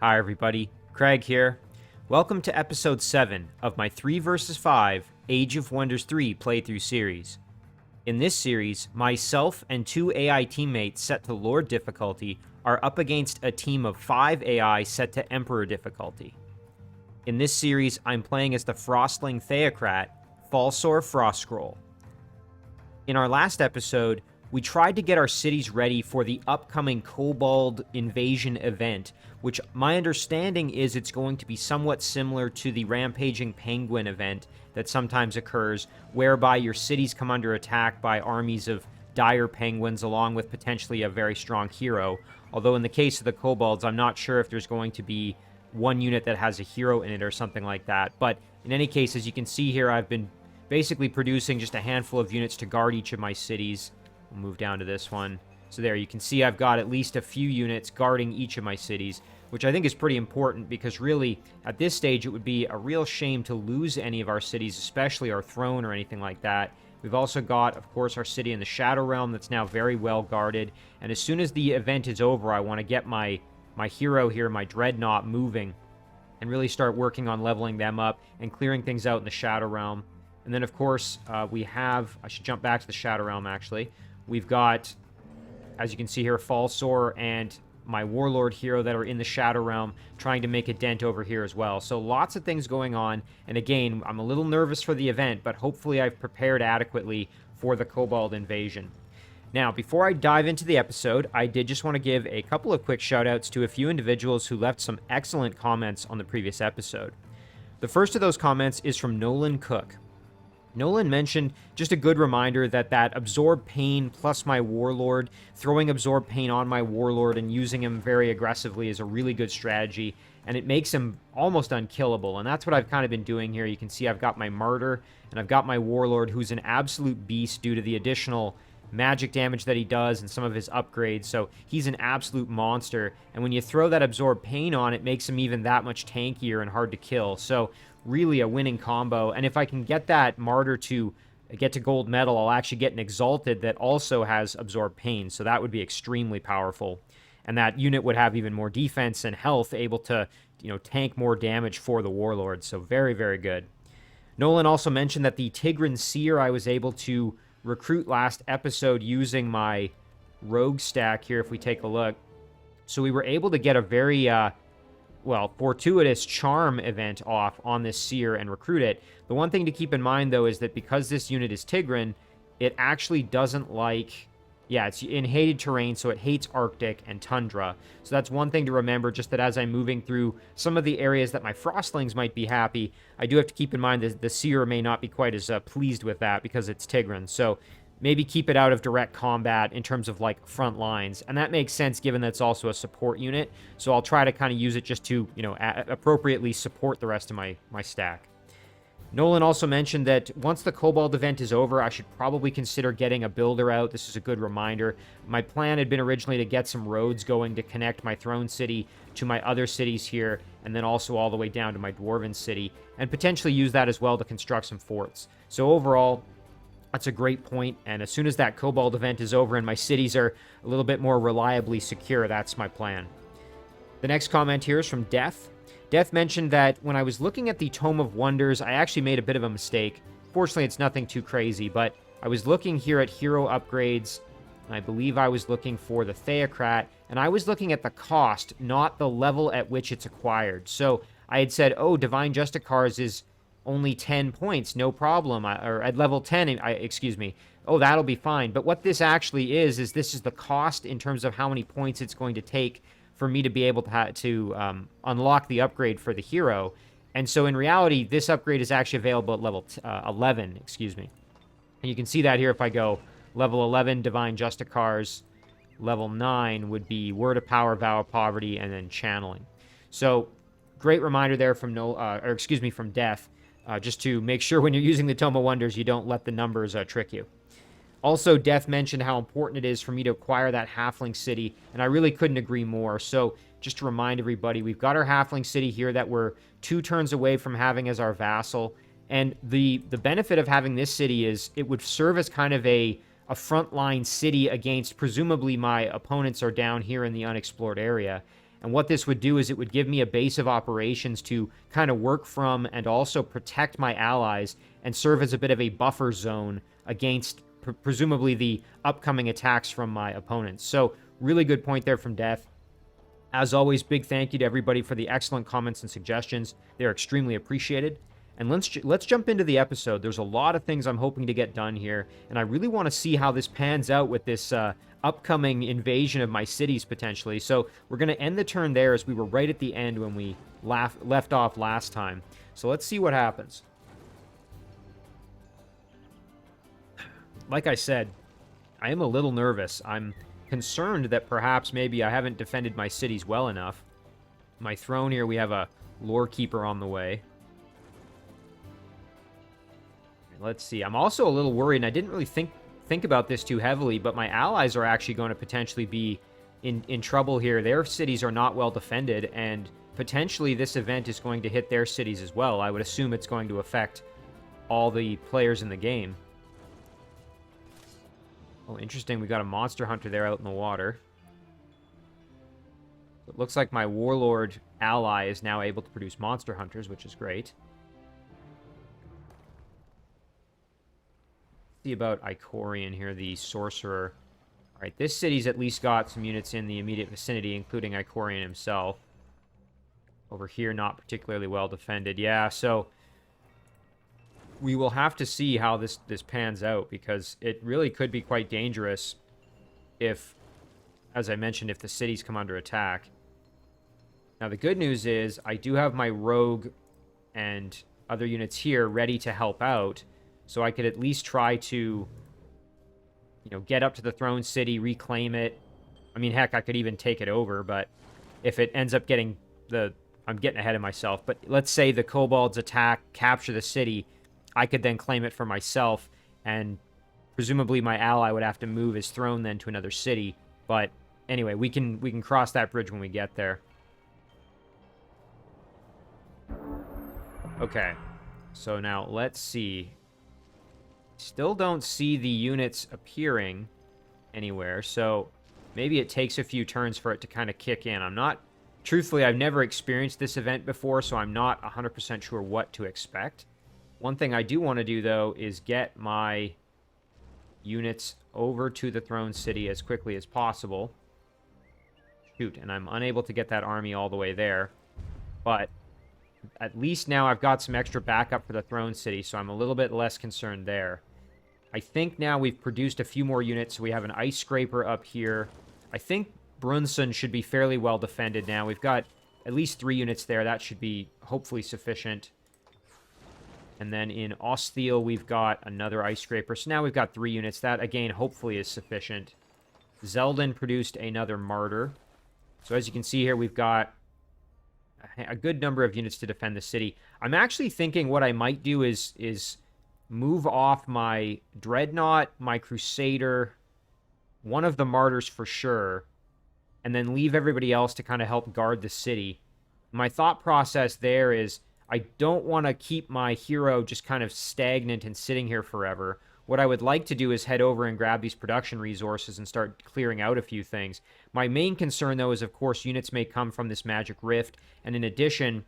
Hi everybody, Craig here. Welcome to episode 7 of my 3 vs 5 Age of Wonders 3 playthrough series. In this series, myself and 2 AI teammates set to Lord difficulty are up against a team of 5 AI set to Emperor difficulty. In this series, I'm playing as the Frostling Theocrat, Falsor Frostscroll. In our last episode, we tried to get our cities ready for the upcoming Kobold invasion event, which my understanding is it's going to be somewhat similar to the Rampaging Penguin event that sometimes occurs, whereby your cities come under attack by armies of dire penguins along with potentially a very strong hero. Although in the case of the Kobolds, I'm not sure if there's going to be one unit that has a hero in it or something like that. But in any case, as you can see here, I've been basically producing just a handful of units to guard each of my cities. We'll move down to this one. So there, you can see I've got at least a few units guarding each of my cities, which I think is pretty important because really, at this stage, it would be a real shame to lose any of our cities, especially our throne or anything like that. We've also got, of course, our city in the Shadow Realm that's now very well guarded. And as soon as the event is over, I want to get my hero here, my Dreadnought, moving and really start working on leveling them up and clearing things out in the Shadow Realm. And then, of course, we have... I should jump back to the Shadow Realm, actually. We've got, as you can see here, Falsor and my Warlord hero that are in the Shadow Realm trying to make a dent over here as well. So lots of things going on. And again, I'm a little nervous for the event, but hopefully I've prepared adequately for the Kobold invasion. Now, before I dive into the episode, I did just want to give a couple of quick shout-outs to a few individuals who left some excellent comments on the previous episode. The first of those comments is from Nolan Cook. Nolan mentioned just a good reminder that Absorb Pain plus my Warlord, throwing Absorb Pain on my Warlord and using him very aggressively is a really good strategy, and it makes him almost unkillable, and that's what I've kind of been doing here. You can see I've got my Martyr, and I've got my Warlord, who's an absolute beast due to the additional magic damage that he does and some of his upgrades, so he's an absolute monster, and when you throw that Absorb Pain on, it makes him even that much tankier and hard to kill, so really a winning combo. And if I can get that Martyr to get to gold medal, I'll actually get an Exalted that also has Absorb Pain, so that would be extremely powerful, and that unit would have even more defense and health, able to, tank more damage for the Warlord, so very, very good. Nolan also mentioned that the Tigran Seer I was able to recruit last episode using my rogue stack here, if we take a look. So we were able to get a very, fortuitous charm event off on this Seer and recruit it. The one thing to keep in mind, though, is that because this unit is Tigran, it actually doesn't like... Yeah, it's in hated terrain, so it hates Arctic and Tundra. So that's one thing to remember, just that as I'm moving through some of the areas that my Frostlings might be happy, I do have to keep in mind that the Seer may not be quite as pleased with that because it's Tigran. So maybe keep it out of direct combat in terms of, like, front lines. And that makes sense given that it's also a support unit. So I'll try to kind of use it just to, appropriately support the rest of my stack. Nolan also mentioned that once the Kobold event is over, I should probably consider getting a builder out. This is a good reminder. My plan had been originally to get some roads going to connect my throne city to my other cities here, and then also all the way down to my dwarven city, and potentially use that as well to construct some forts. So overall, that's a great point, and as soon as that Kobold event is over and my cities are a little bit more reliably secure, that's my plan. The next comment here is from Death. Death mentioned that when I was looking at the Tome of Wonders, I actually made a bit of a mistake. Fortunately, it's nothing too crazy, but I was looking here at hero upgrades, and I believe I was looking for the Theocrat, and I was looking at the cost, not the level at which it's acquired. So I had said, oh, Divine Justicars is only 10 points, no problem, or at level 10, excuse me. Oh, that'll be fine. But what this actually is this is the cost in terms of how many points it's going to take for me to be able to unlock the upgrade for the hero. And so in reality, this upgrade is actually available at level 11, excuse me. And you can see that here if I go level 11, Divine Justicars, level 9 would be Word of Power, Vow of Poverty, and then Channeling. So great reminder there from from Death, just to make sure when you're using the Tome of Wonders, you don't let the numbers trick you. Also, Death mentioned how important it is for me to acquire that Halfling city, and I really couldn't agree more. So, just to remind everybody, we've got our Halfling city here that we're 2 turns away from having as our vassal, and the benefit of having this city is it would serve as kind of a frontline city against, presumably my opponents are down here in the unexplored area, And what this would do is it would give me a base of operations to kind of work from and also protect my allies and serve as a bit of a buffer zone against presumably the upcoming attacks from my opponents. So really good point there from Death. As always, big thank you to everybody for the excellent comments and suggestions. They're extremely appreciated. And let's jump into the episode. There's a lot of things I'm hoping to get done here, and I really want to see how this pans out with this upcoming invasion of my cities, potentially. So we're going to end the turn there, as we were right at the end when we left off last time. So let's see what happens. Like I said, I am a little nervous. I'm concerned that perhaps maybe I haven't defended my cities well enough. My throne here, we have a lore keeper on the way. Let's see. I'm also a little worried, and I didn't really think about this too heavily, but my allies are actually going to potentially be in trouble here. Their cities are not well defended, and potentially this event is going to hit their cities as well. I would assume it's going to affect all the players in the game. Oh, interesting. We got a monster hunter there out in the water. It looks like my warlord ally is now able to produce monster hunters, which is great. See about Icorian here, the sorcerer. All right, this city's at least got some units in the immediate vicinity, including Icorian himself. Over here, not particularly well defended. Yeah, so we will have to see how this pans out, because it really could be quite dangerous if, as I mentioned, if the cities come under attack. Now, the good news is I do have my rogue and other units here ready to help out, so I could at least try to, you know, get up to the throne city, reclaim it. I mean, heck, I could even take it over, but if it ends up getting I'm getting ahead of myself, but let's say the kobolds attack, capture the city, I could then claim it for myself, and presumably my ally would have to move his throne then to another city. But anyway, we can cross that bridge when we get there. Okay, so now let's see. Still don't see the units appearing anywhere, so maybe it takes a few turns for it to kind of kick in. I'm not... Truthfully, I've never experienced this event before, so I'm not 100% sure what to expect. One thing I do want to do, though, is get my units over to the throne city as quickly as possible. Shoot, and I'm unable to get that army all the way there. But at least now I've got some extra backup for the throne city, so I'm a little bit less concerned there. I think now we've produced a few more units, so we have an ice scraper up here. I think Brunson should be fairly well defended now. We've got at least 3 units there. That should be hopefully sufficient. And then in Osthiel, we've got another ice scraper. So now we've got 3 units. That, again, hopefully is sufficient. Zeldin produced another martyr. So as you can see here, we've got a good number of units to defend the city. I'm actually thinking what I might do is move off my Dreadnought, my Crusader, one of the martyrs for sure, and then leave everybody else to kind of help guard the city. My thought process there is I don't want to keep my hero just kind of stagnant and sitting here forever. What I would like to do is head over and grab these production resources and start clearing out a few things. My main concern, though, is, of course, units may come from this magic rift, and in addition,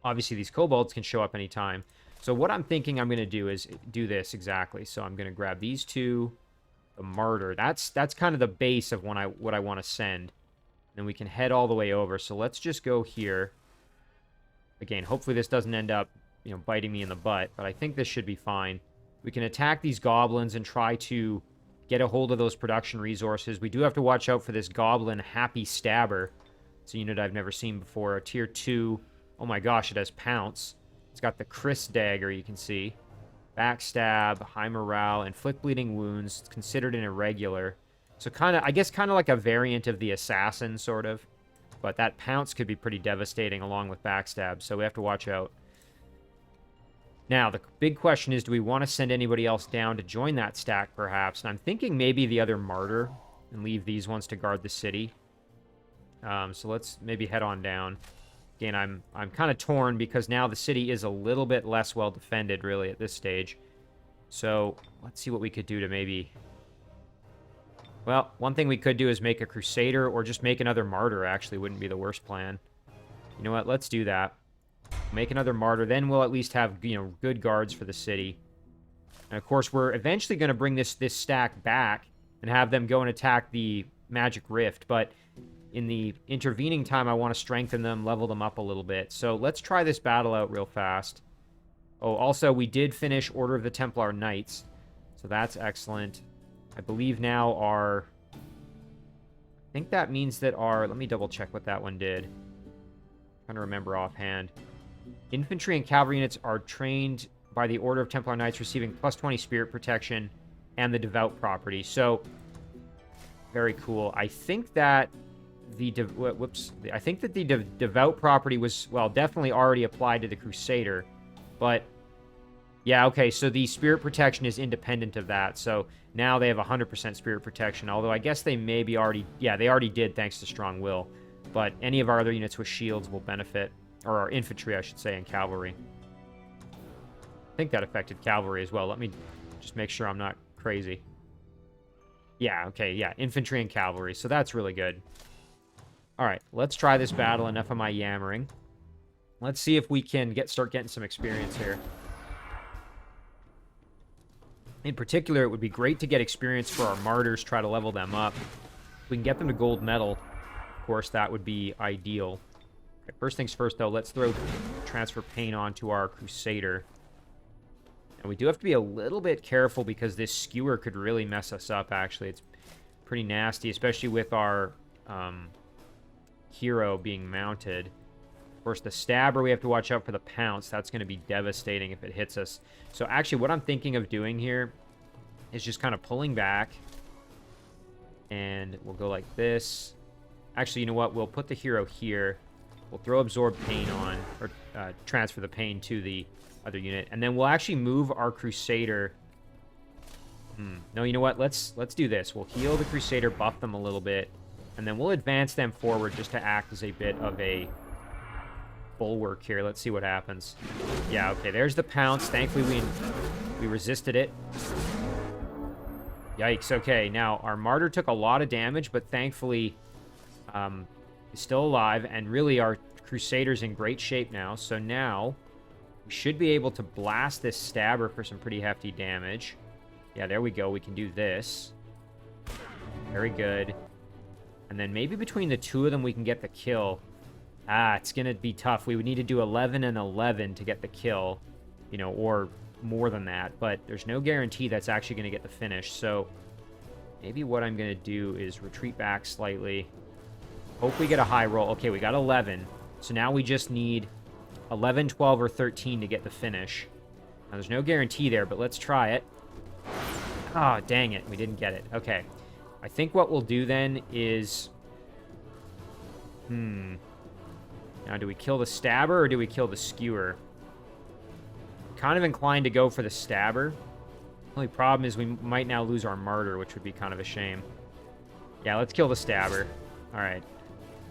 obviously these kobolds can show up anytime. So what I'm thinking I'm going to do is do this exactly. So I'm going to grab these 2, the martyr. That's kind of the base of what I want to send. Then we can head all the way over. So let's just go here. Again, hopefully this doesn't end up, you know, biting me in the butt, but I think this should be fine. We can attack these goblins and try to get a hold of those production resources. We do have to watch out for this goblin Happy Stabber. It's a unit I've never seen before. A tier 2. Oh my gosh, it has Pounce. It's got the Chris Dagger, you can see. Backstab, high morale, inflict bleeding wounds. It's considered an irregular. So I guess kind of like a variant of the Assassin, sort of. But that Pounce could be pretty devastating along with Backstab, so we have to watch out. Now, the big question is, do we want to send anybody else down to join that stack, perhaps? And I'm thinking maybe the other Martyr, and leave these ones to guard the city. So let's maybe head on down. Again, I'm kind of torn, because now the city is a little bit less well defended, really, at this stage. So, let's see what we could do to maybe Well, one thing we could do is make a Crusader or just make another Martyr, actually. Wouldn't be the worst plan. You know what? Let's do that. Make another Martyr. Then we'll at least have, you know, good guards for the city. And, of course, we're eventually going to bring this stack back and have them go and attack the Magic Rift. But in the intervening time, I want to strengthen them, level them up a little bit. So let's try this battle out real fast. Oh, also, we did finish Order of the Templar Knights. So that's excellent. I believe now our... I think that means that our... Let me double check what that one did. I'm trying to remember offhand. Infantry and cavalry units are trained by the Order of Templar Knights, receiving +20 spirit protection and the devout property. So, very cool. I think that the... I think that the devout property was, well, definitely already applied to the Crusader. But, yeah, okay, so the spirit protection is independent of that. So, now they have 100% spirit protection. Although, I guess they maybe already... Yeah, they already did, thanks to Strong Will. But any of our other units with shields will benefit. Or our infantry, I should say, and cavalry. I think that affected cavalry as well. Let me just make sure I'm not crazy. Yeah, okay, yeah. Infantry and cavalry. So that's really good. Alright, let's try this battle. Enough of my yammering. Let's see if we can start getting some experience here. In particular, it would be great to get experience for our martyrs, try to level them up. If we can get them to gold medal, of course, that would be ideal. Okay, first things first, though, let's throw transfer pain onto our Crusader. And we do have to be a little bit careful because this skewer could really mess us up, actually. It's pretty nasty, especially with our hero being mounted. Of course, the stabber, we have to watch out for the pounce. That's going to be devastating if it hits us. So actually, what I'm thinking of doing here is just kind of pulling back. And we'll go like this. Actually, you know what? We'll put the hero here. We'll throw Absorb Pain on, or transfer the pain to the other unit. And then we'll actually move our Crusader. No, you know what? Let's do this. We'll heal the Crusader, buff them a little bit. And then we'll advance them forward just to act as a bit of a bulwark here. Let's see what happens. Yeah, okay, there's the pounce. Thankfully, we resisted it. Yikes, okay. Now, our Martyr took a lot of damage, but thankfully, is still alive. And really, our Crusader's in great shape now. So now, we should be able to blast this Stabber for some pretty hefty damage. Yeah, there we go. We can do this. Very good. And then maybe between the two of them, we can get the kill. It's going to be tough. We would need to do 11 and 11 to get the kill, you know, or more than that. But there's no guarantee that's actually going to get the finish. So maybe what I'm going to do is retreat back slightly. Hope we get a high roll. Okay, we got 11. So now we just need 11, 12, or 13 to get the finish. Now, there's no guarantee there, but let's try it. Oh, dang it. We didn't get it. Okay. I think what we'll do then is... Now, do we kill the Stabber or do we kill the Skewer? Kind of inclined to go for the Stabber. Only problem is we might now lose our Martyr, which would be kind of a shame. Yeah, let's kill the Stabber. Alright.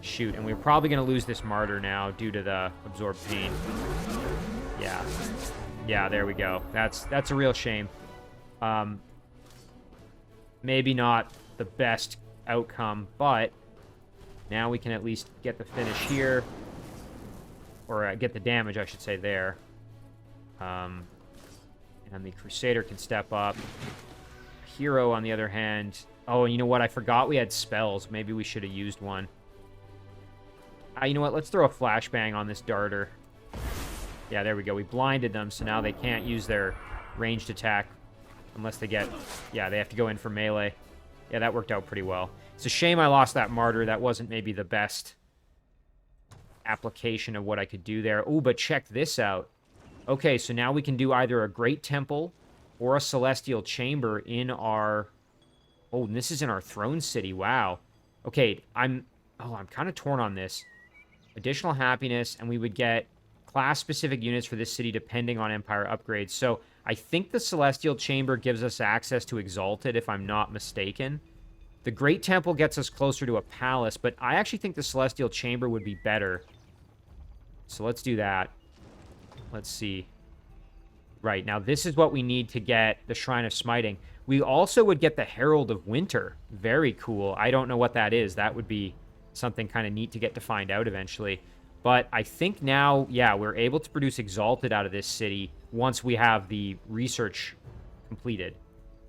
Shoot, and we're probably going to lose this Martyr now due to the Absorbed Pain. Yeah. Yeah, there we go. That's a real shame. Maybe not the best outcome, but now we can at least get the finish here. Or get the damage, I should say, there. And the Crusader can step up. Hero, on the other hand... Oh, and you know what? I forgot we had spells. Maybe we should have used one. You know what? Let's throw a flashbang on this darter. Yeah, there we go. We blinded them, so now they can't use their ranged attack unless they get... Yeah, they have to go in for melee. Yeah, that worked out pretty well. It's a shame I lost that Martyr. That wasn't maybe the best application of what I could do there. Oh, but check this out. Okay, so now we can do either a Great Temple or a Celestial Chamber in our... Oh, and this is in our Throne City. Wow. Okay, I'm kind of torn on this. Additional happiness, and we would get class-specific units for this city depending on Empire upgrades. So I think the Celestial Chamber gives us access to Exalted, if I'm not mistaken. The Great Temple gets us closer to a palace, but I actually think the Celestial Chamber would be better. So let's do that. Let's see. Right, now this is what we need to get the Shrine of Smiting. We also would get the Herald of Winter. Very cool. I don't know what that is. That would be something kind of neat to get to find out eventually. But I think now, yeah, we're able to produce Exalted out of this city once we have the research completed.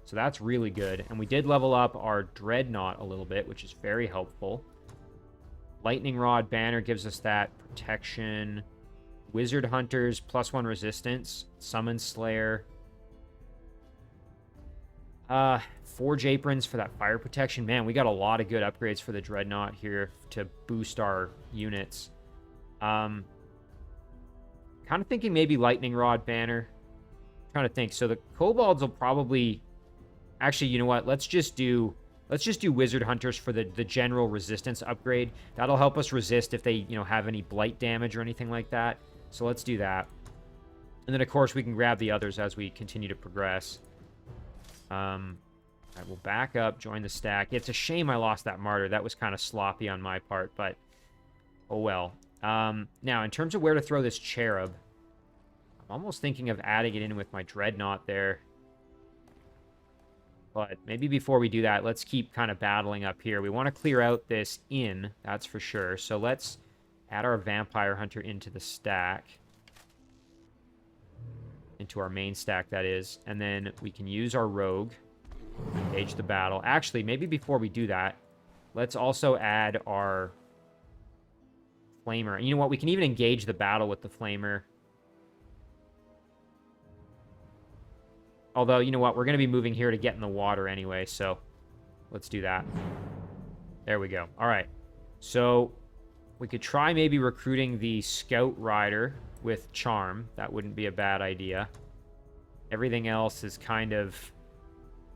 So that's really good. And we did level up our Dreadnought a little bit, which is very helpful. Lightning Rod Banner gives us that protection. Wizard Hunters, +1 resistance. Summon Slayer. Forge Aprons for that fire protection. Man, we got a lot of good upgrades for the Dreadnought here to boost our units. Kind of thinking maybe Lightning Rod Banner. Trying to think. So the Kobolds will probably... Actually, you know what? Let's just do Wizard Hunters for the general resistance upgrade. That'll help us resist if they, have any blight damage or anything like that. So let's do that. And then, of course, we can grab the others as we continue to progress. All right, we'll back up, join the stack. It's a shame I lost that Martyr. That was kind of sloppy on my part, but oh well. Now, in terms of where to throw this Cherub, I'm almost thinking of adding it in with my Dreadnought there. But maybe before we do that, let's keep kind of battling up here. We want to clear out this inn, that's for sure. So let's add our Vampire Hunter into the stack. Into our main stack, that is. And then we can use our Rogue. Engage the battle. Actually, maybe before we do that, let's also add our Flamer. And you know what? We can even engage the battle with the Flamer. Although, you know what? We're going to be moving here to get in the water anyway, so let's do that. There we go. All right. So we could try maybe recruiting the Scout Rider with Charm. That wouldn't be a bad idea. Everything else is kind of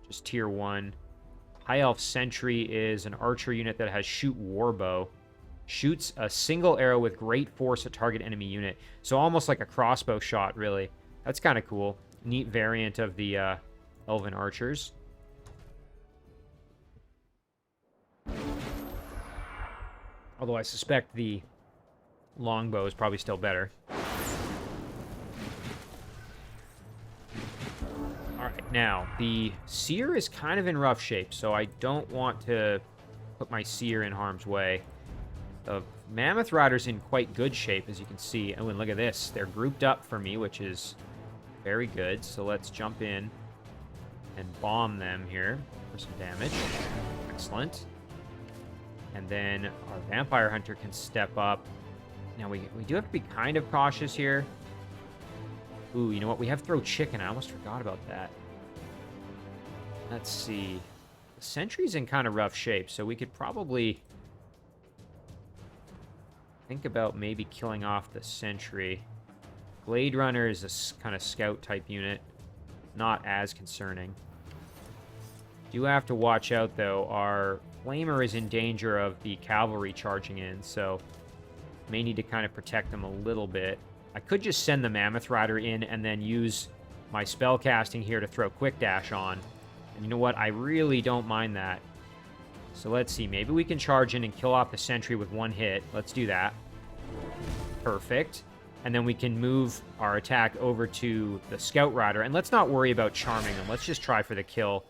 just tier 1. High Elf Sentry is an archer unit that has Shoot Warbow. Shoots a single arrow with great force at target enemy unit. So almost like a crossbow shot, really. That's kind of cool. Neat variant of the Elven Archers. Although I suspect the longbow is probably still better. Alright, now, the Seer is kind of in rough shape, so I don't want to put my Seer in harm's way. The Mammoth Rider's in quite good shape, as you can see. Oh, and look at this. They're grouped up for me, which is very good. So let's jump in and bomb them here for some damage. Excellent. And then our Vampire Hunter can step up. Now, we do have to be kind of cautious here. Ooh, you know what? We have Throw Chicken. I almost forgot about that. Let's see. The Sentry's in kind of rough shape, so we could probably think about maybe killing off the Sentry. Blade Runner is a kind of scout-type unit. Not as concerning. Do have to watch out, though. Our Flamer is in danger of the cavalry charging in, so may need to kind of protect them a little bit. I could just send the Mammoth Rider in and then use my spell casting here to throw Quick Dash on. And you know what? I really don't mind that. So let's see. Maybe we can charge in and kill off the Sentry with one hit. Let's do that. Perfect. And then we can move our attack over to the Scout Rider. And let's not worry about charming them. Let's just try for the kill.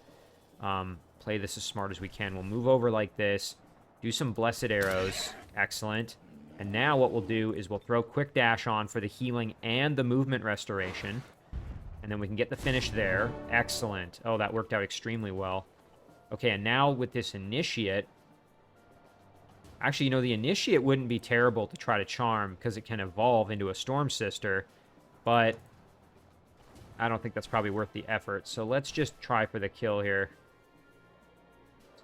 Play this as smart as we can. We'll move over like this. Do some Blessed Arrows. Excellent. And now what we'll do is we'll throw Quick Dash on for the healing and the movement restoration. And then we can get the finish there. Excellent. Oh, that worked out extremely well. Okay, and now with this Initiate... Actually, you know, the Initiate wouldn't be terrible to try to charm because it can evolve into a Storm Sister, but I don't think that's probably worth the effort. So let's just try for the kill here.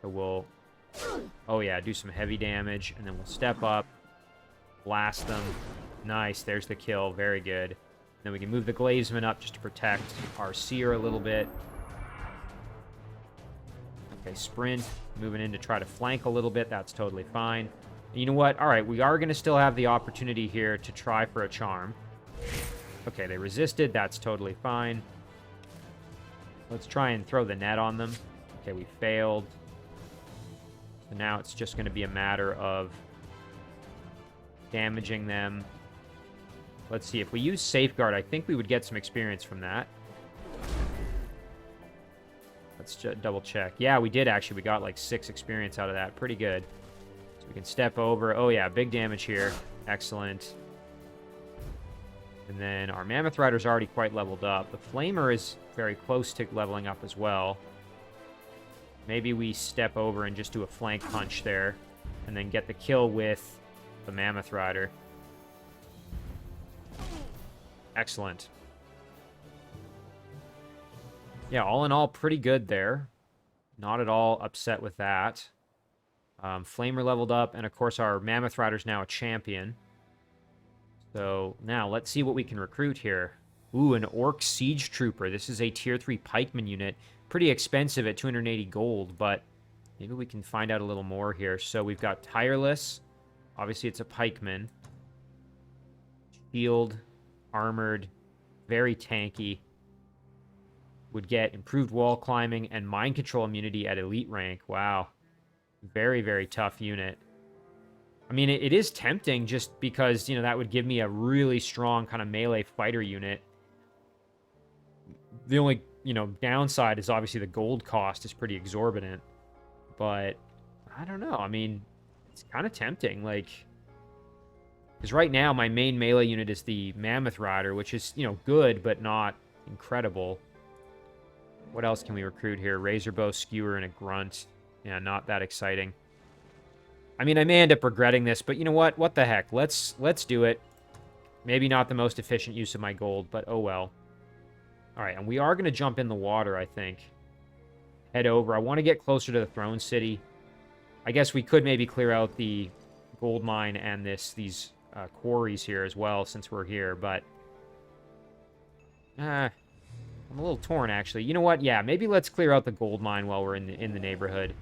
So we'll, oh yeah, do some heavy damage, and then we'll step up, blast them. Nice, there's the kill, very good. Then we can move the Glazesman up just to protect our Seer a little bit. Okay, sprint, moving in to try to flank a little bit. That's totally fine. And you know what? All right, we are going to still have the opportunity here to try for a charm. Okay, they resisted. That's totally fine. Let's try and throw the net on them. Okay, we failed. So now it's just going to be a matter of damaging them. Let's see. If we use Safeguard, I think we would get some experience from that. Let's double check. Yeah, we did actually. We got like 6 experience out of that. Pretty good. So we can step over. Oh yeah, big damage here. Excellent. And then our Mammoth Rider's already quite leveled up. The Flamer is very close to leveling up as well. Maybe we step over and just do a flank punch there. And then get the kill with the Mammoth Rider. Excellent. Yeah, all in all, pretty good there. Not at all upset with that. Flamer leveled up, and of course our Mammoth Rider's now a champion. So now let's see what we can recruit here. Ooh, an Orc Siege Trooper. This is a tier 3 pikeman unit. Pretty expensive at 280 gold, but maybe we can find out a little more here. So we've got Tireless. Obviously it's a pikeman. Shield, armored, very tanky. Would get improved wall climbing and mind control immunity at elite rank. Wow. Very, very tough unit. I mean, it is tempting just because, you know, that would give me a really strong kind of melee fighter unit. The only, you know, downside is obviously the gold cost is pretty exorbitant. But, I don't know. I mean, it's kind of tempting. Like, because right now my main melee unit is the Mammoth Rider, which is, you know, good, but not incredible. What else can we recruit here? Razorbow, Skewer, and a Grunt. Yeah, not that exciting. I mean, I may end up regretting this, but you know what? What the heck? Let's do it. Maybe not the most efficient use of my gold, but oh well. All right, and we are going to jump in the water, I think. Head over. I want to get closer to the Throne City. I guess we could maybe clear out the gold mine and these quarries here as well, since we're here, but... I'm a little torn, actually. You know what? Yeah, maybe let's clear out the gold mine while we're in the neighborhood.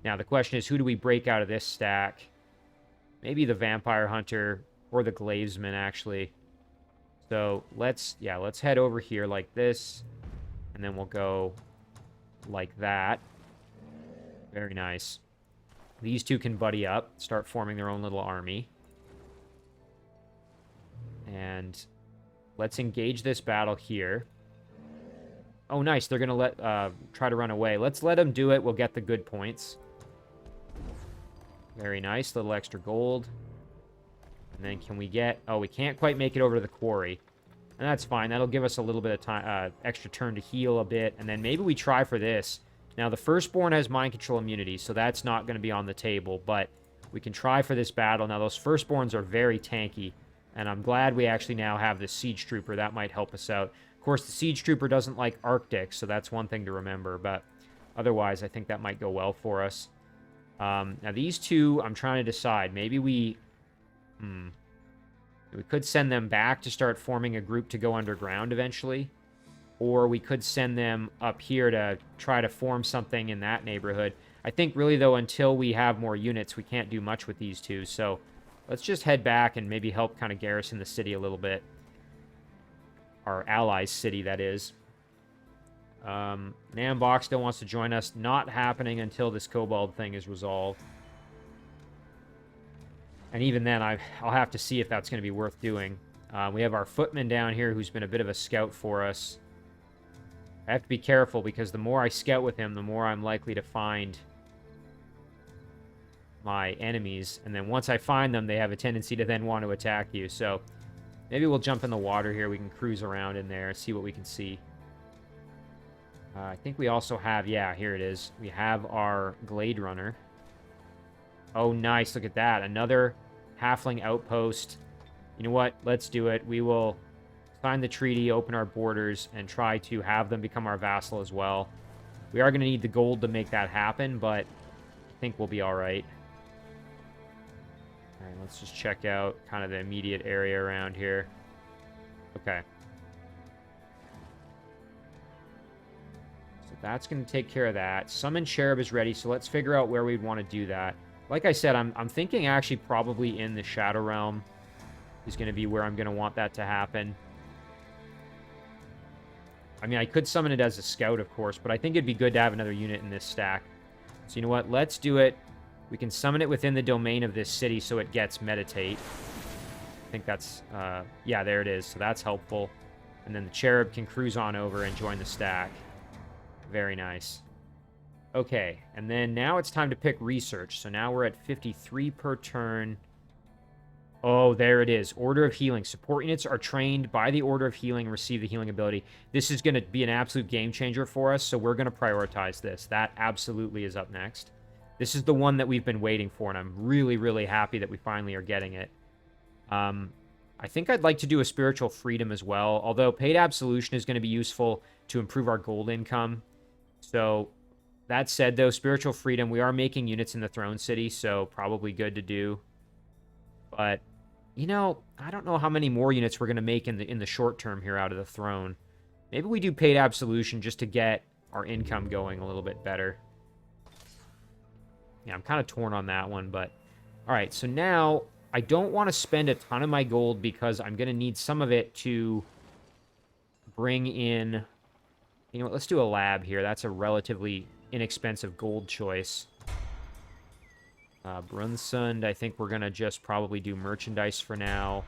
Now, the question is, who do we break out of this stack? Maybe the Vampire Hunter or the Glavesman, actually. So, let's head over here like this. And then we'll go like that. Very nice. These two can buddy up, start forming their own little army. And let's engage this battle here. Oh, nice. They're going to try to run away. Let's let them do it. We'll get the good points. Very nice. Little extra gold. And then can we get... Oh, we can't quite make it over to the quarry. And that's fine. That'll give us a little bit of time, extra turn to heal a bit. And then maybe we try for this. Now, the Firstborn has mind control immunity, so that's not going to be on the table. But we can try for this battle. Now, those Firstborns are very tanky. And I'm glad we actually now have this Siege Trooper. That might help us out. Of course, the Siege Trooper doesn't like Arctic, so that's one thing to remember. But otherwise, I think that might go well for us. Now, these two, I'm trying to decide. Maybe we could send them back to start forming a group to go underground eventually. Or we could send them up here to try to form something in that neighborhood. I think really, though, until we have more units, we can't do much with these two. So let's just head back and maybe help kind of garrison the city a little bit. Our allies' city, that is. Nambox still wants to join us. Not happening until this Kobold thing is resolved. And even then, I'll have to see if that's going to be worth doing. We have our footman down here who's been a bit of a scout for us. I have to be careful because the more I scout with him, the more I'm likely to find my enemies. And then once I find them, they have a tendency to then want to attack you. So maybe we'll jump in the water here. We can cruise around in there and see what we can see. I think we also have... Yeah, here it is. We have our Glade Runner. Oh, nice. Look at that. Another halfling outpost. You know what? Let's do it. We will sign the treaty, open our borders, and try to have them become our vassal as well. We are going to need the gold to make that happen, but I think we'll be all right. All right, let's just check out kind of the immediate area around here. Okay. So that's going to take care of that. Summon Cherub is ready, so let's figure out where we'd want to do that. Like I said, I'm thinking actually probably in the Shadow Realm is going to be where I'm going to want that to happen. I mean, I could summon it as a scout, of course, but I think it'd be good to have another unit in this stack. So you know what? Let's do it. We can summon it within the domain of this city so it gets Meditate. I think that's... yeah, there it is. So that's helpful. And then the Cherub can cruise on over and join the stack. Very nice. Okay, and then now it's time to pick research. So now we're at 53 per turn. Oh, there it is. Order of Healing. Support units are trained by the Order of Healing and receive the healing ability. This is going to be an absolute game changer for us, so we're going to prioritize this. That absolutely is up next. This is the one that we've been waiting for, and I'm really, really happy that we finally are getting it. I think I'd like to do a Spiritual Freedom as well, although Paid Absolution is going to be useful to improve our gold income. So, that said, though, Spiritual Freedom, we are making units in the Throne City, so probably good to do. But, you know, I don't know how many more units we're going to make in the short term here out of the Throne. Maybe we do Paid Absolution just to get our income going a little bit better. Yeah, I'm kind of torn on that one, but... Alright, so now, I don't want to spend a ton of my gold because I'm going to need some of it to bring in... You know what, let's do a lab here. That's a relatively inexpensive gold choice. Brunsund, I think we're going to just probably do merchandise for now.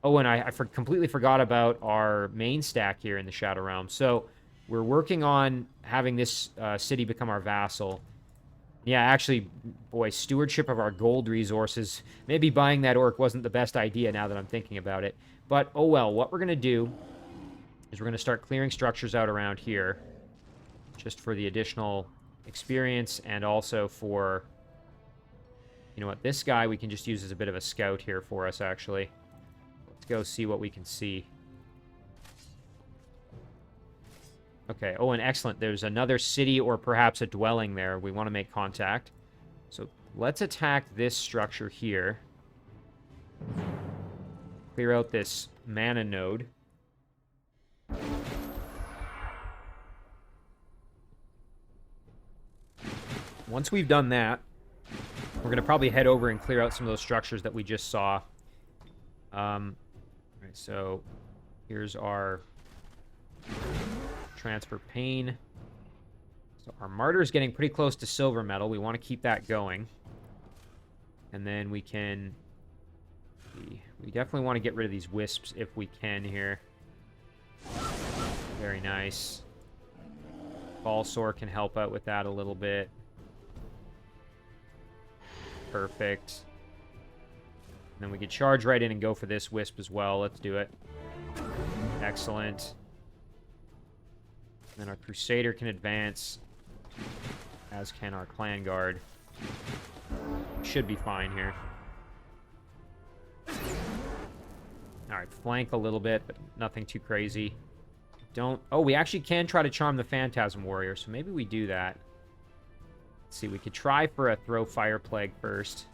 Oh, and I completely forgot about our main stack here in the Shadow Realm. So, we're working on having this city become our vassal. Yeah, actually, boy, stewardship of our gold resources. Maybe buying that orc wasn't the best idea now that I'm thinking about it. But, oh well, what we're going to do is we're going to start clearing structures out around here. Just for the additional experience and also for... You know what, this guy we can just use as a bit of a scout here for us, actually. Let's go see what we can see. Okay, oh, and excellent. There's another city or perhaps a dwelling there. We want to make contact. So let's attack this structure here. Clear out this mana node. Once we've done that, we're going to probably head over and clear out some of those structures that we just saw. All right, so here's our... transfer pain. So our martyr is getting pretty close to silver metal. We want to keep that going. And then we can... We definitely want to get rid of these wisps if we can here. Very nice. Falsor can help out with that a little bit. Perfect. And then we can charge right in and go for this wisp as well. Let's do it. Excellent. Then our Crusader can advance, as can our Clan Guard. Should be fine here. Alright, flank a little bit, but nothing too crazy. Don't... Oh, we actually can try to charm the Phantasm Warrior, so maybe we do that. Let's see, we could try for a Throw Fire Plague first.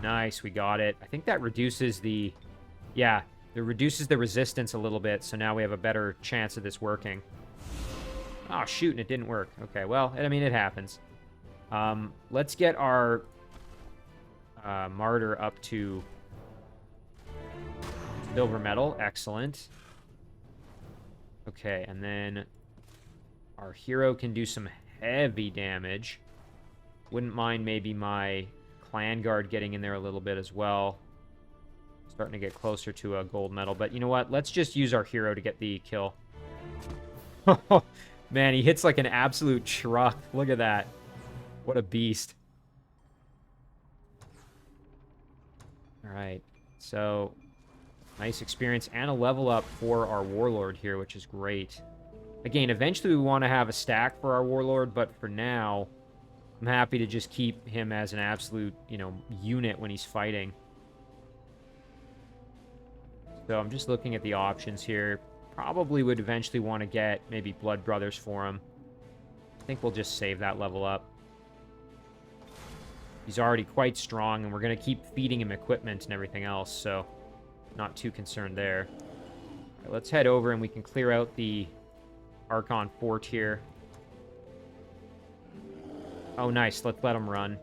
Nice, we got it. I think that reduces the... Yeah, it reduces the resistance a little bit, so now we have a better chance of this working. Oh, shoot, and it didn't work. Okay, well, I mean, it happens. Let's get our martyr up to silver metal. Excellent. Okay, and then our hero can do some heavy damage. Wouldn't mind maybe my clan guard getting in there a little bit as well. Starting to get closer to a gold medal. But you know what? Let's just use our hero to get the kill. Man, he hits like an absolute truck. Look at that. What a beast. Alright. So, nice experience and a level up for our Warlord here, which is great. Again, eventually we want to have a stack for our Warlord, but for now, I'm happy to just keep him as an absolute, you know, unit when he's fighting. So I'm just looking at the options here. Probably would eventually want to get maybe Blood Brothers for him. I think we'll just save that level up. He's already quite strong, and we're going to keep feeding him equipment and everything else, so not too concerned there. All right, let's head over, and we can clear out the Archon Fort here. Oh, nice. Let's let him run.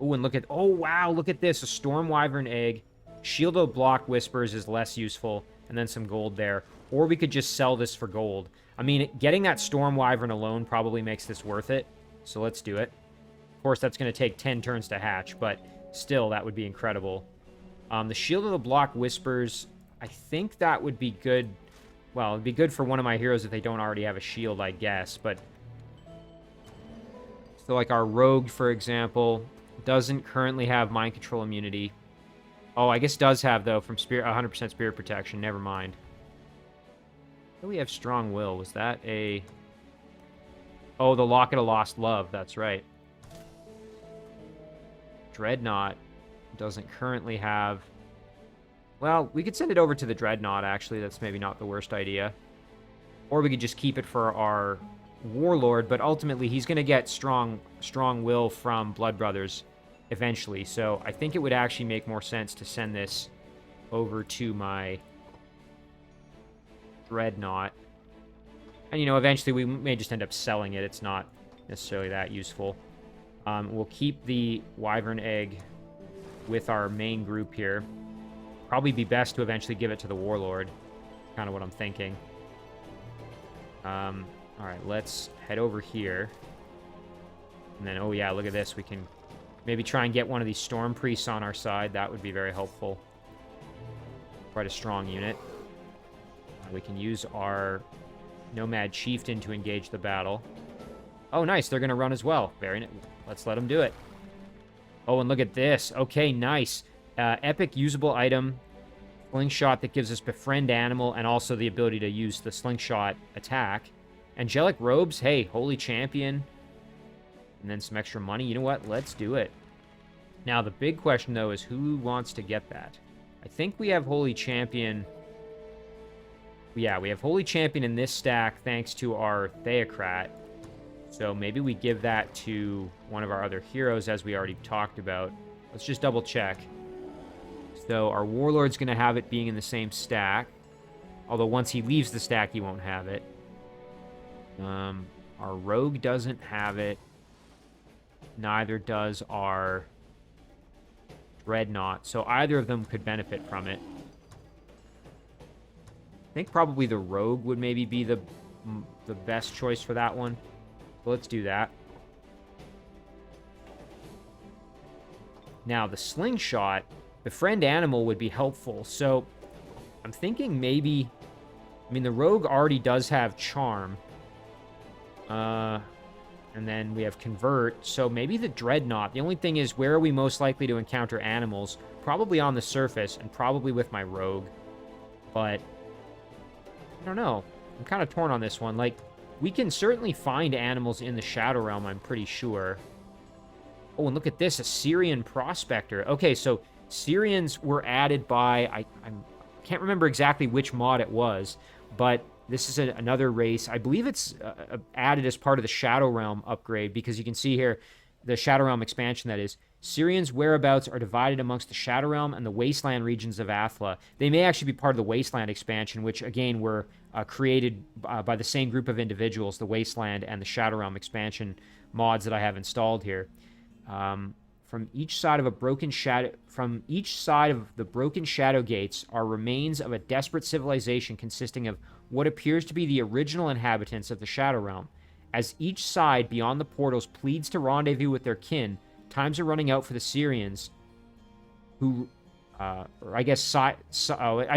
Oh, and look at... Oh, wow. Look at this. A Storm Wyvern egg. Shield of Block Whispers is less useful. And then some gold there. Or we could just sell this for gold. I mean, getting that Storm Wyvern alone probably makes this worth it. So let's do it. Of course, that's going to take 10 turns to hatch. But still, that would be incredible. The Shield of the Block Whispers, I think that would be good. Well, it'd be good for one of my heroes if they don't already have a shield, I guess. But So like our rogue, for example, doesn't currently have mind control immunity. Oh, I guess does have, though, from spirit 100% spirit protection. Never mind. We have strong will. Was that a... Oh, the Locket of Lost Love. That's right. Dreadnought doesn't currently have... Well, we could send it over to the Dreadnought, actually. That's maybe not the worst idea. Or we could just keep it for our Warlord, but ultimately he's going to get strong will from Blood Brothers eventually. So I think it would actually make more sense to send this over to my Dreadnought. And, you know, eventually we may just end up selling it. It's not necessarily that useful. We'll keep the Wyvern Egg with our main group here. Probably be best to eventually give it to the Warlord. Kind of what I'm thinking. Alright, let's head over here. And then, oh yeah, look at this. We can maybe try and get one of these Storm Priests on our side. That would be very helpful. Quite a strong unit. We can use our Nomad Chieftain to engage the battle. Oh, nice. They're going to run as well. Very nice. Let's let them do it. Oh, and look at this. Okay, nice. Epic usable item. Slingshot that gives us Befriend Animal and also the ability to use the Slingshot attack. Angelic Robes. Hey, Holy Champion. And then some extra money. You know what? Let's do it. Now, the big question, though, is who wants to get that? I think we have Holy Champion. Yeah, we have Holy Champion in this stack thanks to our Theocrat. So maybe we give that to one of our other heroes, as we already talked about. Let's just double check. So our Warlord's going to have it being in the same stack. Although once he leaves the stack, he won't have it. Our Rogue doesn't have it. Neither does our Dreadnought. So either of them could benefit from it. I think probably the Rogue would maybe be the best choice for that one. So let's do that. Now, the Slingshot, Befriend Animal would be helpful. So I'm thinking maybe... I mean, the Rogue already does have Charm. And then we have Convert. So maybe the Dreadnought. The only thing is, where are we most likely to encounter animals? Probably on the surface and probably with my Rogue. But I don't know. I'm kind of torn on this one. Like, we can certainly find animals in the Shadow Realm, I'm pretty sure. Oh, and look at this, a Syrian Prospector. Okay, so Syrians were added by... I can't remember exactly which mod it was, but this is another race. I believe it's added as part of the Shadow Realm upgrade, because you can see here, the Shadow Realm expansion, that is. Syrians' whereabouts are divided amongst the Shadow Realm and the Wasteland regions of Athla. They may actually be part of the Wasteland expansion, which, again, were created by the same group of individuals, the Wasteland and the Shadow Realm expansion mods that I have installed here. From each side of the broken shadow gates are remains of a desperate civilization consisting of what appears to be the original inhabitants of the Shadow Realm. As each side beyond the portals pleads to rendezvous with their kin, times are running out for the Syrians, who, or I guess, I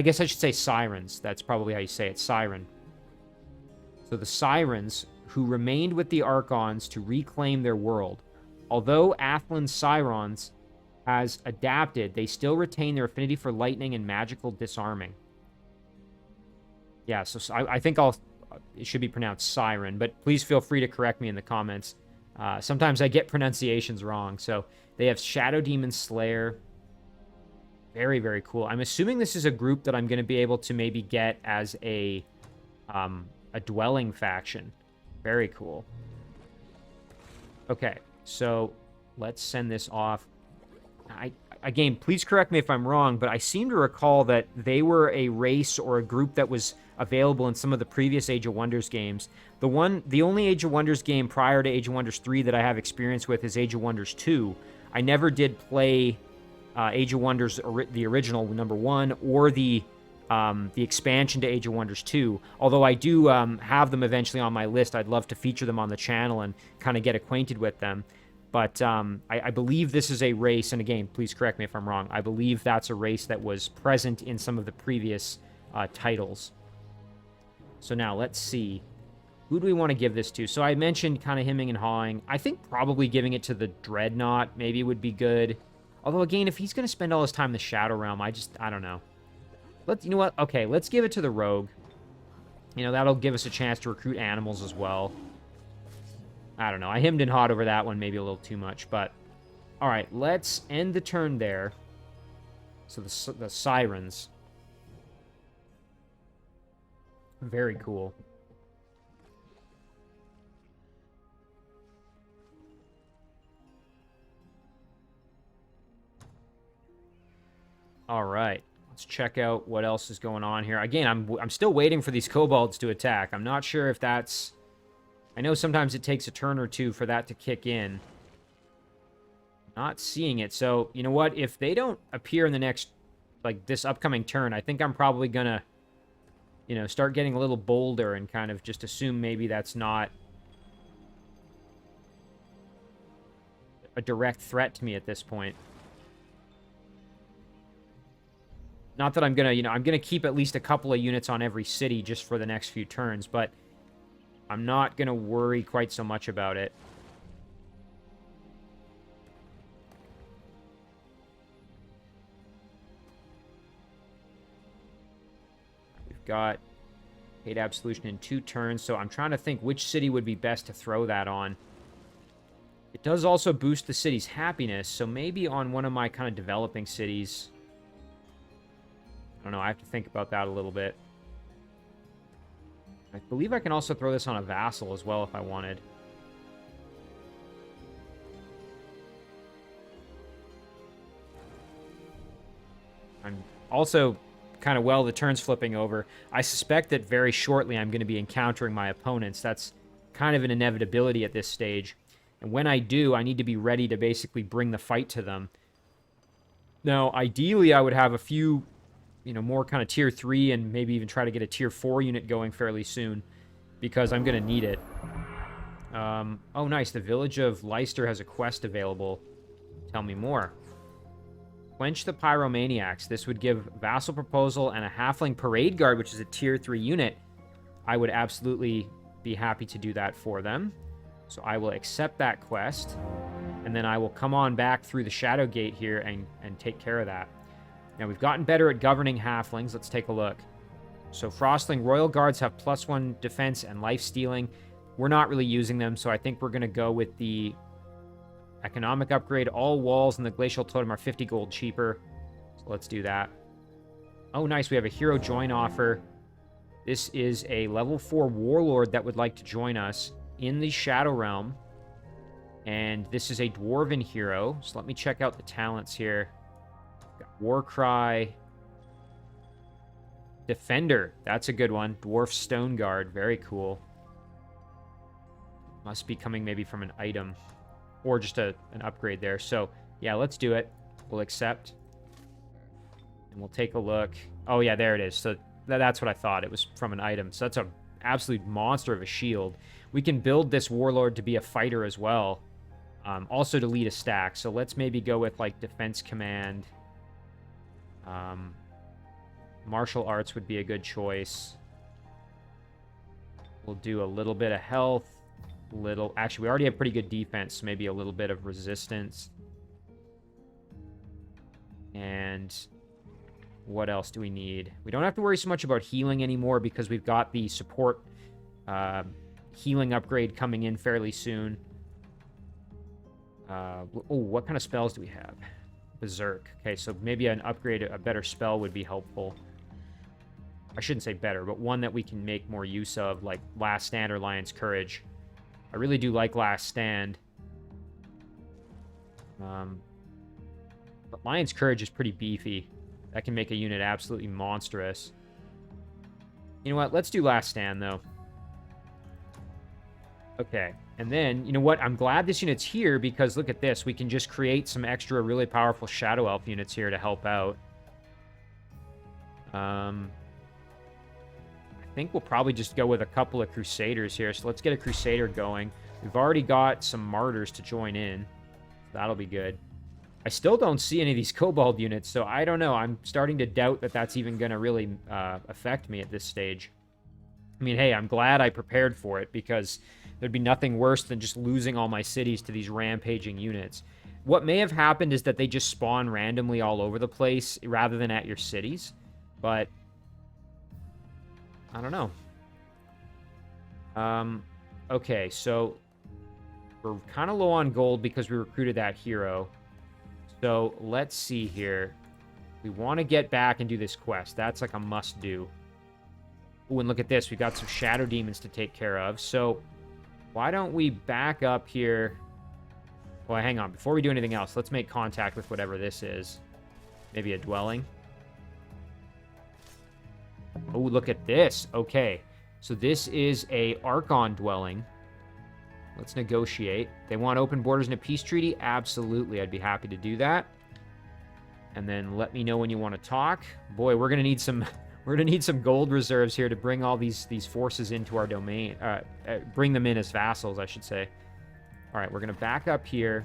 guess I should say Sirens. That's probably how you say it, Siren. So the Sirens, who remained with the Archons to reclaim their world. Although Athlan's Sirens has adapted, they still retain their affinity for lightning and magical disarming. Yeah, so I think it should be pronounced Siren, but please feel free to correct me in the comments. Sometimes I get pronunciations wrong. So they have Shadow Demon Slayer. Very, very cool. I'm assuming this is a group that I'm going to be able to maybe get as a dwelling faction. Very cool. Okay, so let's send this off. Again, please correct me if I'm wrong, but I seem to recall that they were a race or a group that was available in some of the previous Age of Wonders games. The only Age of Wonders game prior to Age of Wonders 3 that I have experience with is Age of Wonders 2. I never did play Age of Wonders, the original #1, or the expansion to Age of Wonders 2. Although I do have them eventually on my list. I'd love to feature them on the channel and kind of get acquainted with them. But I believe this is a race, and again, please correct me if I'm wrong. I believe that's a race that was present in some of the previous titles. So now let's see Who do we want to give this to? So I mentioned kind of hemming and hawing. I think probably giving it to the Dreadnought maybe would be good. Although, again, if he's going to spend all his time in the Shadow Realm, I don't know. You know what? Okay, let's give it to the Rogue. You know, that'll give us a chance to recruit animals as well. I don't know. I hemmed and hawed over that one maybe a little too much, but... Alright, let's end the turn there. So the Sirens. Very cool. All right, let's check out what else is going on here. Again, I'm still waiting for these kobolds to attack. I'm not sure if that's... I know sometimes it takes a turn or two for that to kick in. Not seeing it. So, you know what? If they don't appear in the next, like, this upcoming turn, I think I'm probably gonna, you know, start getting a little bolder and kind of just assume maybe that's not a direct threat to me at this point. Not that I'm gonna, you know, I'm gonna keep at least a couple of units on every city just for the next few turns, but I'm not gonna worry quite so much about it. We've got Hate Absolution in 2 turns, so I'm trying to think which city would be best to throw that on. It does also boost the city's happiness, so maybe on one of my kind of developing cities... I don't know, I have to think about that a little bit. I believe I can also throw this on a vassal as well if I wanted. I'm also kind of, well, the turn's flipping over. I suspect that very shortly I'm going to be encountering my opponents. That's kind of an inevitability at this stage. And when I do, I need to be ready to basically bring the fight to them. Now, ideally, I would have a few... you know, more kind of tier 3 and maybe even try to get a tier 4 unit going fairly soon because I'm going to need it. Oh, nice. The village of Leicester has a quest available. Tell me more. Quench the Pyromaniacs. This would give Vassal Proposal and a Halfling Parade Guard, which is a tier 3 unit. I would absolutely be happy to do that for them. So I will accept that quest. And then I will come on back through the Shadow Gate here and take care of that. Now, we've gotten better at governing halflings. Let's take a look. So, Frostling Royal Guards have +1 defense and life stealing. We're not really using them, so I think we're going to go with the economic upgrade. All walls in the Glacial Totem are 50 gold cheaper. So, let's do that. Oh, nice. We have a hero join offer. This is a level 4 warlord that would like to join us in the Shadow Realm. And this is a dwarven hero. So, let me check out the talents here. Warcry. Defender. That's a good one. Dwarf Stone Guard. Very cool. Must be coming maybe from an item. Or just an upgrade there. So, yeah, let's do it. We'll accept. And we'll take a look. Oh, yeah, there it is. So, that's what I thought. It was from an item. So, that's an absolute monster of a shield. We can build this warlord to be a fighter as well. Also to lead a stack. So, let's maybe go with, like, Defense Command... martial arts would be a good choice. We'll do a little bit of health. Actually, we already have pretty good defense, so maybe a little bit of resistance. And what else do we need? We don't have to worry so much about healing anymore because we've got the support healing upgrade coming in fairly soon. Oh, what kind of spells do we have? Berserk. Okay, so maybe an upgrade, a better spell would be helpful. I shouldn't say better, but one that we can make more use of, like Last Stand or Lion's Courage. I really do like Last Stand. But Lion's Courage is pretty beefy. That can make a unit absolutely monstrous. You know what? Let's do Last Stand, though. Okay. And then, you know what? I'm glad this unit's here because look at this. We can just create some extra really powerful Shadow Elf units here to help out. I think we'll probably just go with a couple of Crusaders here. So let's get a Crusader going. We've already got some Martyrs to join in. That'll be good. I still don't see any of these Kobold units, so I don't know. I'm starting to doubt that that's even going to really affect me at this stage. I mean, hey, I'm glad I prepared for it, because there'd be nothing worse than just losing all my cities to these rampaging units. What may have happened is that they just spawn randomly all over the place rather than at your cities. But I don't know. Okay, so we're kind of low on gold because we recruited that hero. So let's see here. We want to get back and do this quest. That's like a must-do. Ooh, and look at this. We got some shadow demons to take care of. So why don't we back up here? Well, hang on. Before we do anything else, let's make contact with whatever this is. Maybe a dwelling. Oh, look at this. Okay. So this is a Archon dwelling. Let's negotiate. They want open borders and a peace treaty? Absolutely. I'd be happy to do that. And then let me know when you want to talk. Boy, we're gonna need some gold reserves here to bring all these forces into our domain. Bring them in as vassals, I should say. All right, we're gonna back up here.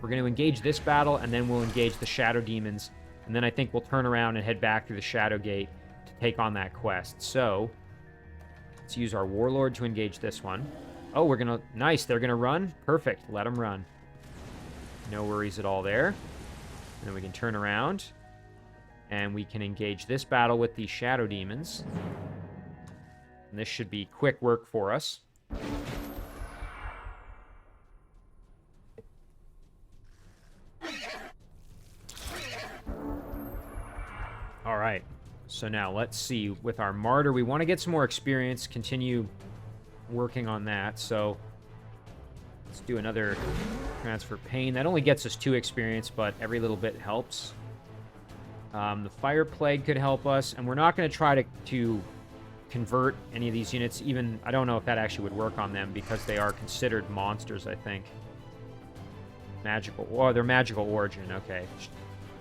We're gonna engage this battle, and then we'll engage the shadow demons, and then I think we'll turn around and head back through the shadow gate to take on that quest. So let's use our warlord to engage this one. Oh, we're gonna... Nice, they're gonna run? Perfect, let them run. No worries at all there. And then we can turn around, and we can engage this battle with these shadow demons. And this should be quick work for us. All right, so now let's see. With our martyr, we want to get some more experience, continue working on that. So let's do another transfer pain. That only gets us 2 experience, but every little bit helps. The fire plague could help us, and we're not going to try to convert any of these units. Even, I don't know if that actually would work on them, because they are considered monsters, I think. Magical, oh, they're magical origin, okay.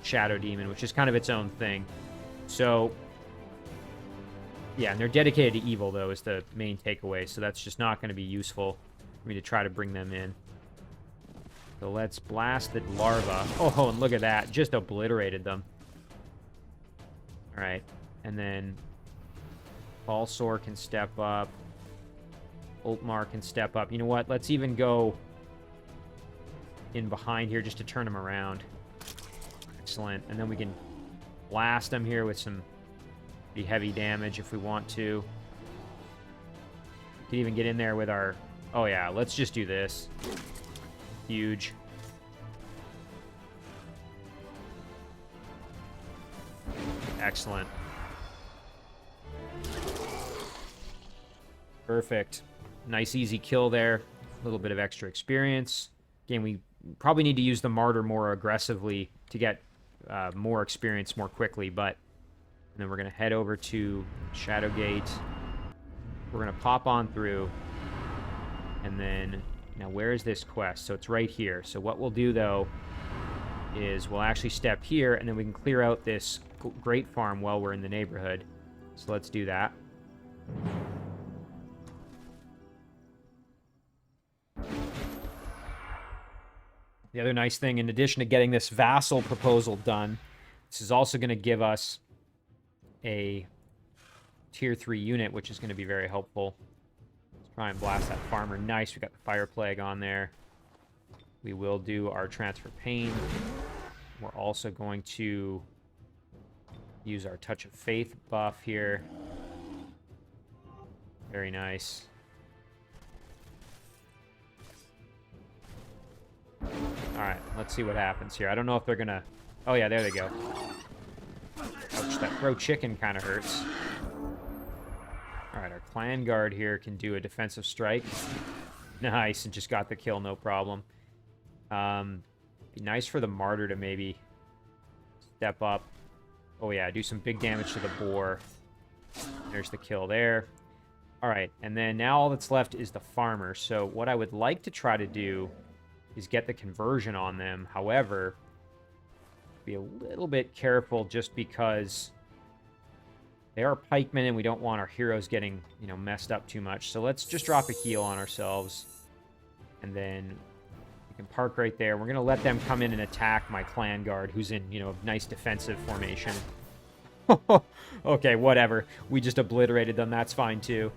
Shadow demon, which is kind of its own thing. So, yeah, and they're dedicated to evil, though, is the main takeaway, so that's just not going to be useful for me to try to bring them in. So let's blast the larva. Oh, and look at that. Just obliterated them. All right. And then Falsor can step up. Ultmar can step up. You know what? Let's even go in behind here just to turn him around. Excellent. And then we can blast him here with some pretty heavy damage if we want to. Can even get in there with our... Oh, yeah. Let's just do this. Huge. Excellent. Perfect. Nice, easy kill there. A little bit of extra experience. Again, we probably need to use the martyr more aggressively to get more experience more quickly, but... And then we're going to head over to Shadowgate. We're going to pop on through. And then... Now, where is this quest? So it's right here. So what we'll do, though, is we'll actually step here, and then we can clear out this great farm while we're in the neighborhood. So let's do that. The other nice thing, in addition to getting this vassal proposal done, this is also going to give us a tier 3 unit, which is going to be very helpful. Try and blast that farmer. Nice, we got the fire plague on there. We will do our transfer pain. We're also going to use our touch of faith buff here. Very nice. Alright, let's see what happens here. I don't know if they're gonna... Oh yeah, there they go. Ouch, that throw chicken kind of hurts. Alright, our clan guard here can do a defensive strike. Nice, and just got the kill, no problem. Be nice for the martyr to maybe step up. Oh yeah, do some big damage to the boar. There's the kill there. Alright, and then now all that's left is the farmer. So what I would like to try to do is get the conversion on them. However, be a little bit careful just because... They are pikemen, and we don't want our heroes getting, you know, messed up too much. So let's just drop a heal on ourselves. And then we can park right there. We're going to let them come in and attack my clan guard, who's in, you know, a nice defensive formation. Okay, whatever. We just obliterated them. That's fine, too.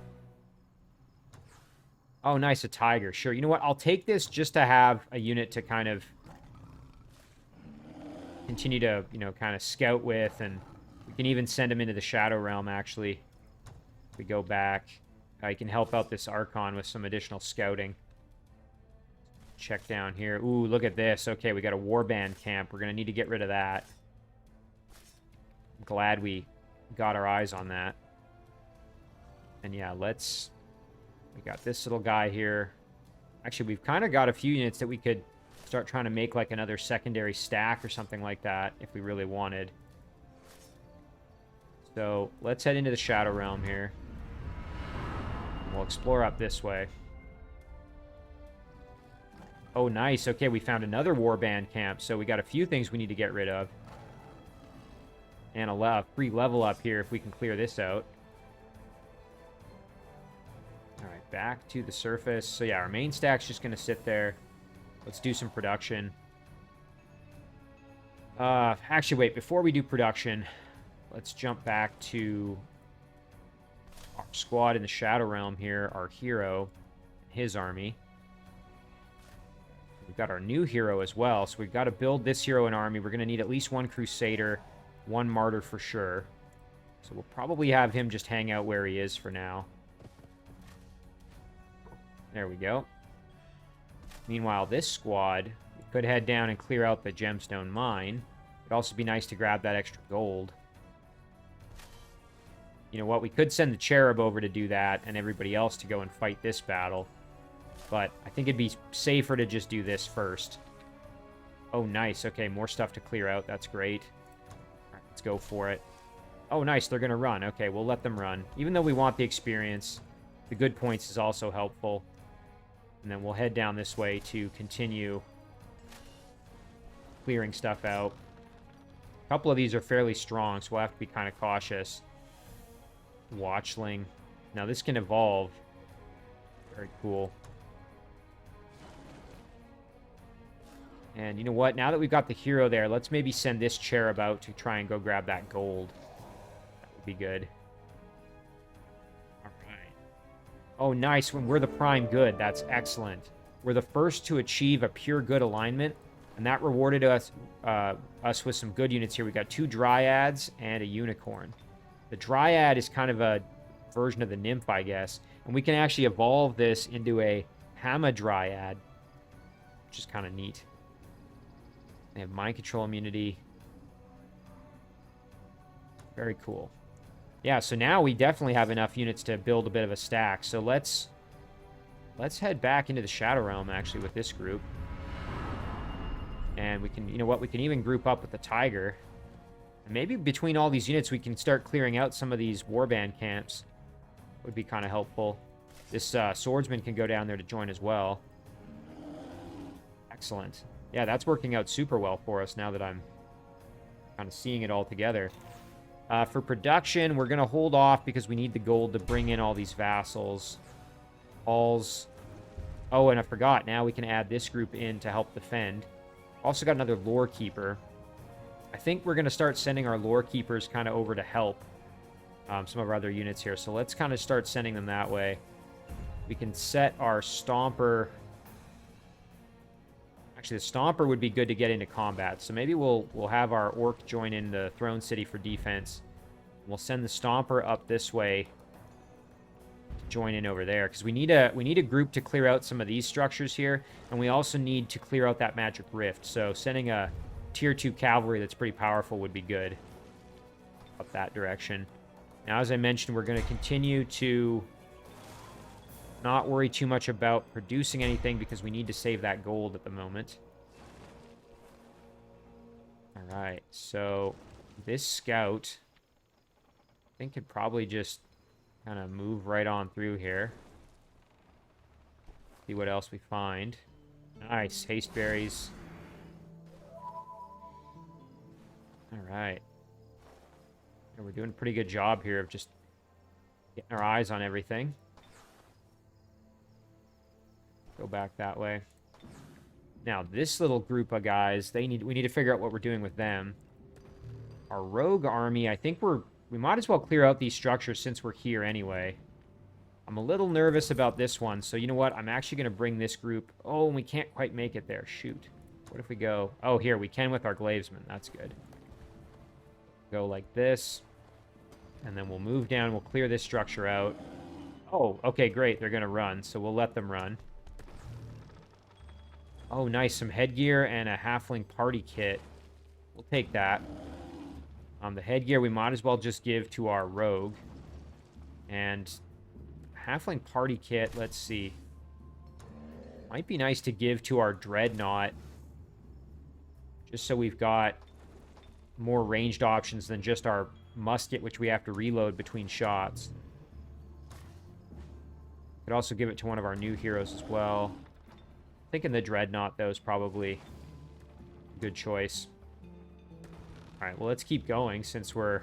Oh, nice, a tiger. Sure. You know what? I'll take this just to have a unit to kind of continue to, you know, kind of scout with, and we can even send him into the Shadow Realm, actually. If we go back, I can help out this Archon with some additional scouting. Check down here. Ooh, look at this. Okay, we got a warband camp. We're going to need to get rid of that. I'm glad we got our eyes on that. And yeah, let's... We got this little guy here. Actually, we've kind of got a few units that we could start trying to make like another secondary stack or something like that if we really wanted. So let's head into the Shadow Realm here. We'll explore up this way. Oh, nice. Okay, we found another warband camp, so we got a few things we need to get rid of. And a free level up here if we can clear this out. Alright, back to the surface. So yeah, our main stack's just going to sit there. Let's do some production. Actually, wait, before we do production, let's jump back to our squad in the Shadow Realm here, our hero, his army. We've got our new hero as well, so we've got to build this hero an army. We're going to need at least one Crusader, one Martyr for sure. So we'll probably have him just hang out where he is for now. There we go. Meanwhile, this squad, we could head down and clear out the gemstone mine. It'd also be nice to grab that extra gold. You know what? We could send the Cherub over to do that and everybody else to go and fight this battle. But I think it'd be safer to just do this first. Oh, nice. Okay, more stuff to clear out. That's great. All right, let's go for it. Oh, nice. They're going to run. Okay, we'll let them run. Even though we want the experience, the good points is also helpful. And then we'll head down this way to continue clearing stuff out. A couple of these are fairly strong, so we'll have to be kind of cautious. Watchling. Now, this can evolve. Very cool. And you know what? Now that we've got the hero there, let's maybe send this Cherub out to try and go grab that gold. That would be good. All right. Oh, nice. When we're the prime good. That's excellent. We're the first to achieve a pure good alignment, and that rewarded us with some good units here. We got 2 Dryads and a Unicorn. The Dryad is kind of a version of the Nymph, I guess, and we can actually evolve this into a Hamadryad, which is kind of neat. They have mind control immunity. Very cool. Yeah, so now we definitely have enough units to build a bit of a stack. So let's head back into the Shadow Realm, actually, with this group. And we can, you know what, we can even group up with the Tiger. And maybe between all these units, we can start clearing out some of these warband camps. Would be kind of helpful. This swordsman can go down there to join as well. Excellent. Yeah, that's working out super well for us now that I'm kind of seeing it all together. For production, we're going to hold off because we need the gold to bring in all these vassals. Halls. Oh, and I forgot. Now we can add this group in to help defend. Also got another lore keeper. I think we're going to start sending our lore keepers kind of over to help some of our other units here. So let's kind of start sending them that way. We can set our Stomper... Actually, the Stomper would be good to get into combat. So maybe we'll have our Orc join in the Throne City for defense. We'll send the Stomper up this way to join in over there. Because we need a group to clear out some of these structures here. And we also need to clear out that Magic Rift. So sending a Tier 2 cavalry that's pretty powerful would be good up that direction. Now, as I mentioned, we're going to continue to not worry too much about producing anything because we need to save that gold at the moment. All right, so this scout, I think, could probably just kind of move right on through here. See what else we find. Nice, haste berries. All right. And we're doing a pretty good job here of just getting our eyes on everything. Go back that way. Now, this little group of guys, we need to figure out what we're doing with them. Our rogue army, I think we might as well clear out these structures since we're here anyway. I'm a little nervous about this one, so you know what? I'm actually going to bring this group... Oh, and we can't quite make it there. Shoot. What if we go... Oh, here, we can with our Glavesmen. That's good. Go like this. And then we'll move down. We'll clear this structure out. Oh, okay, great. They're going to run, so we'll let them run. Oh, nice. Some headgear and a halfling party kit. We'll take that. The headgear we might as well just give to our rogue. And... halfling party kit, let's see. Might be nice to give to our dreadnought. Just so we've got more ranged options than just our musket, which we have to reload between shots. Could also give it to one of our new heroes as well. Thinking the dreadnought, though, is probably a good choice. Alright, well, let's keep going since we're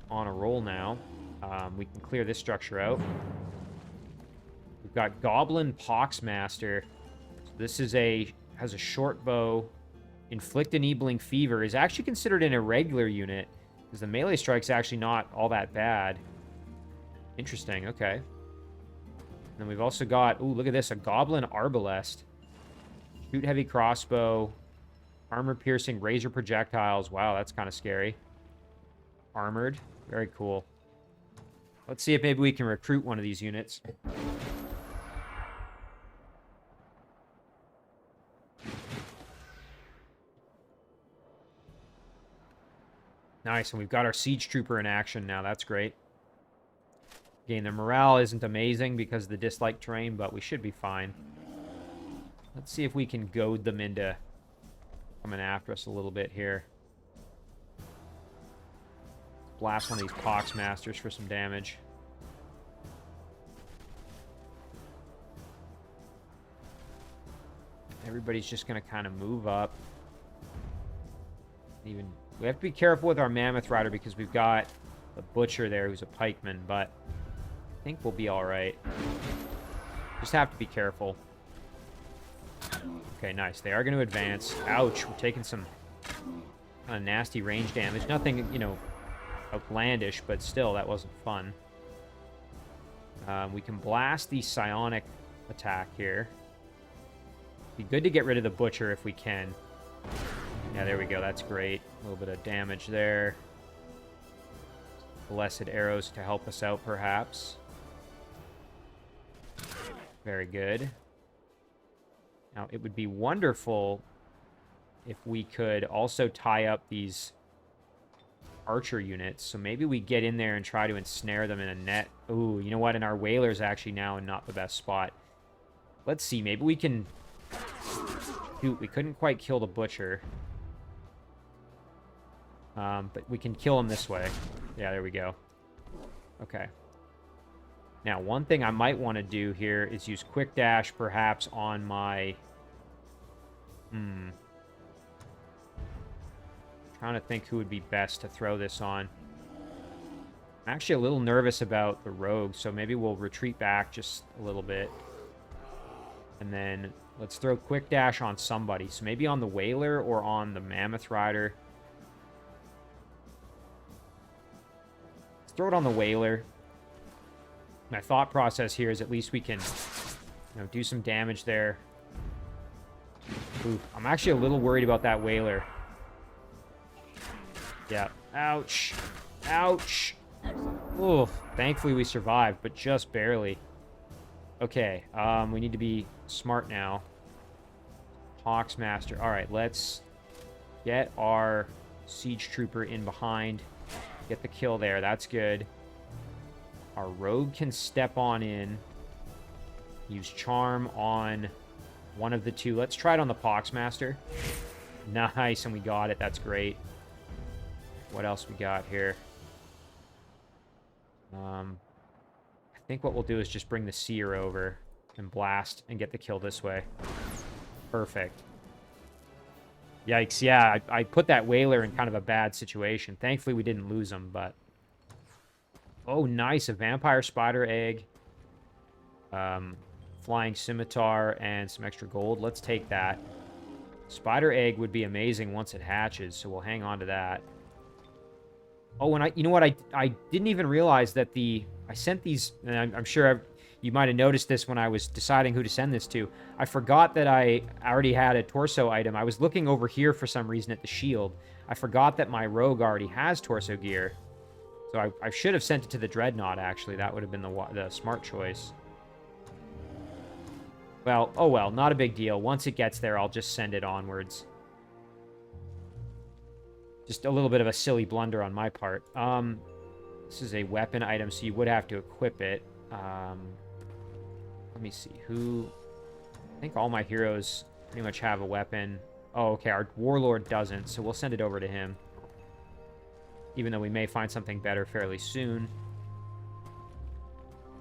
on a roll now. We can clear this structure out. We've got Goblin Poxmaster. So this is has a short bow. Inflict Enabling Fever is actually considered an irregular unit because the melee strike's actually not all that bad. Interesting, okay. And then we've also got, ooh, look at this, a Goblin Arbalest. Shoot heavy crossbow. Armor-piercing razor projectiles. Wow, that's kind of scary. Armored. Very cool. Let's see if maybe we can recruit one of these units. Nice, and we've got our Siege Trooper in action now. That's great. Again, their morale isn't amazing because of the disliked terrain, but we should be fine. Let's see if we can goad them into coming after us a little bit here. Blast one of these Poxmasters for some damage. Everybody's just going to kind of move up. We have to be careful with our Mammoth Rider because we've got a Butcher there who's a pikeman, but I think we'll be alright. Just have to be careful. Okay, nice. They are going to advance. Ouch, we're taking some kind of nasty range damage. Nothing, you know, outlandish, but still, that wasn't fun. We can blast the psionic attack here. Be good to get rid of the Butcher if we can. Yeah, there we go. That's great. A little bit of damage there. Blessed arrows to help us out, perhaps. Very good. Now, it would be wonderful if we could also tie up these archer units. So maybe we get in there and try to ensnare them in a net. Ooh, you know what? And our whaler's actually now in not the best spot. Let's see. Maybe we can... Shoot, we couldn't quite kill the Butcher. But we can kill him this way. Yeah, there we go. Okay. Now, one thing I might want to do here is use Quick Dash, perhaps, on my... Trying to think who would be best to throw this on. I'm actually a little nervous about the Rogue, so maybe we'll retreat back just a little bit. And then let's throw Quick Dash on somebody. So maybe on the Whaler or on the Mammoth Rider. Let's throw it on the Whaler. My thought process here is at least we can, you know, do some damage there. Ooh, I'm actually a little worried about that Whaler. Yeah. Ouch. Ouch. Ooh, thankfully we survived, but just barely. Okay, we need to be smart now. Poxmaster. Alright, let's get our Siege Trooper in behind. Get the kill there. That's good. Our Rogue can step on in. Use Charm on one of the two. Let's try it on the Poxmaster. Nice, and we got it. That's great. What else we got here? I think what we'll do is just bring the Seer over and blast and get the kill this way. Perfect. Yikes, yeah, I put that Whaler in kind of a bad situation. Thankfully, we didn't lose him, but... Oh, nice, a Vampire Spider Egg. Flying Scimitar and some extra gold. Let's take that. Spider egg would be amazing once it hatches, so we'll hang on to that. Oh, and you know what? I didn't even realize that I sent these, and I'm sure you might have noticed this when I was deciding who to send this to. I forgot that I already had a torso item. I was looking over here for some reason at the shield. I forgot that my rogue already has torso gear. So I should have sent it to the Dreadnought, actually. That would have been the smart choice. Well, oh well, not a big deal. Once it gets there, I'll just send it onwards. Just a little bit of a silly blunder on my part. This is a weapon item, so you would have to equip it. Let me see. I think all my heroes pretty much have a weapon. Oh, okay, our Warlord doesn't, so we'll send it over to him. Even though we may find something better fairly soon.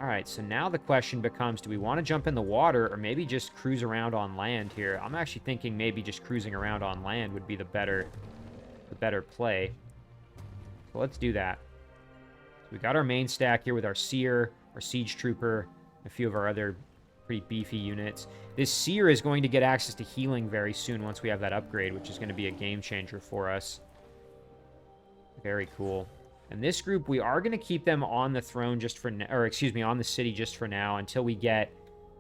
Alright, so now the question becomes, do we want to jump in the water or maybe just cruise around on land here? I'm actually thinking maybe just cruising around on land would be the better play. So let's do that. So we got our main stack here with our Seer, our Siege Trooper, a few of our other pretty beefy units. This Seer is going to get access to healing very soon once we have that upgrade, which is going to be a game changer for us. Very cool. And this group, we are going to keep them on the throne just for now, or excuse me, on the city just for now until we get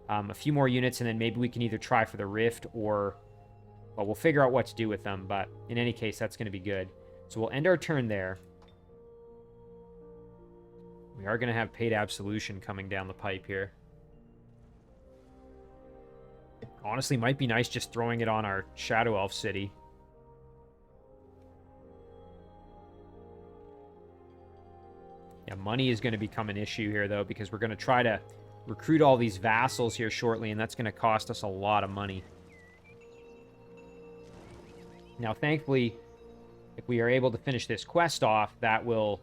a few more units, and then maybe we can either try for the Rift or, well, we'll figure out what to do with them, but in any case, that's going to be good. So we'll end our turn there. We are going to have Paid Absolution coming down the pipe here. Honestly, might be nice just throwing it on our Shadow Elf city. Yeah, money is going to become an issue here, though, because we're going to try to recruit all these vassals here shortly, and that's going to cost us a lot of money. Now, thankfully, if we are able to finish this quest off, that will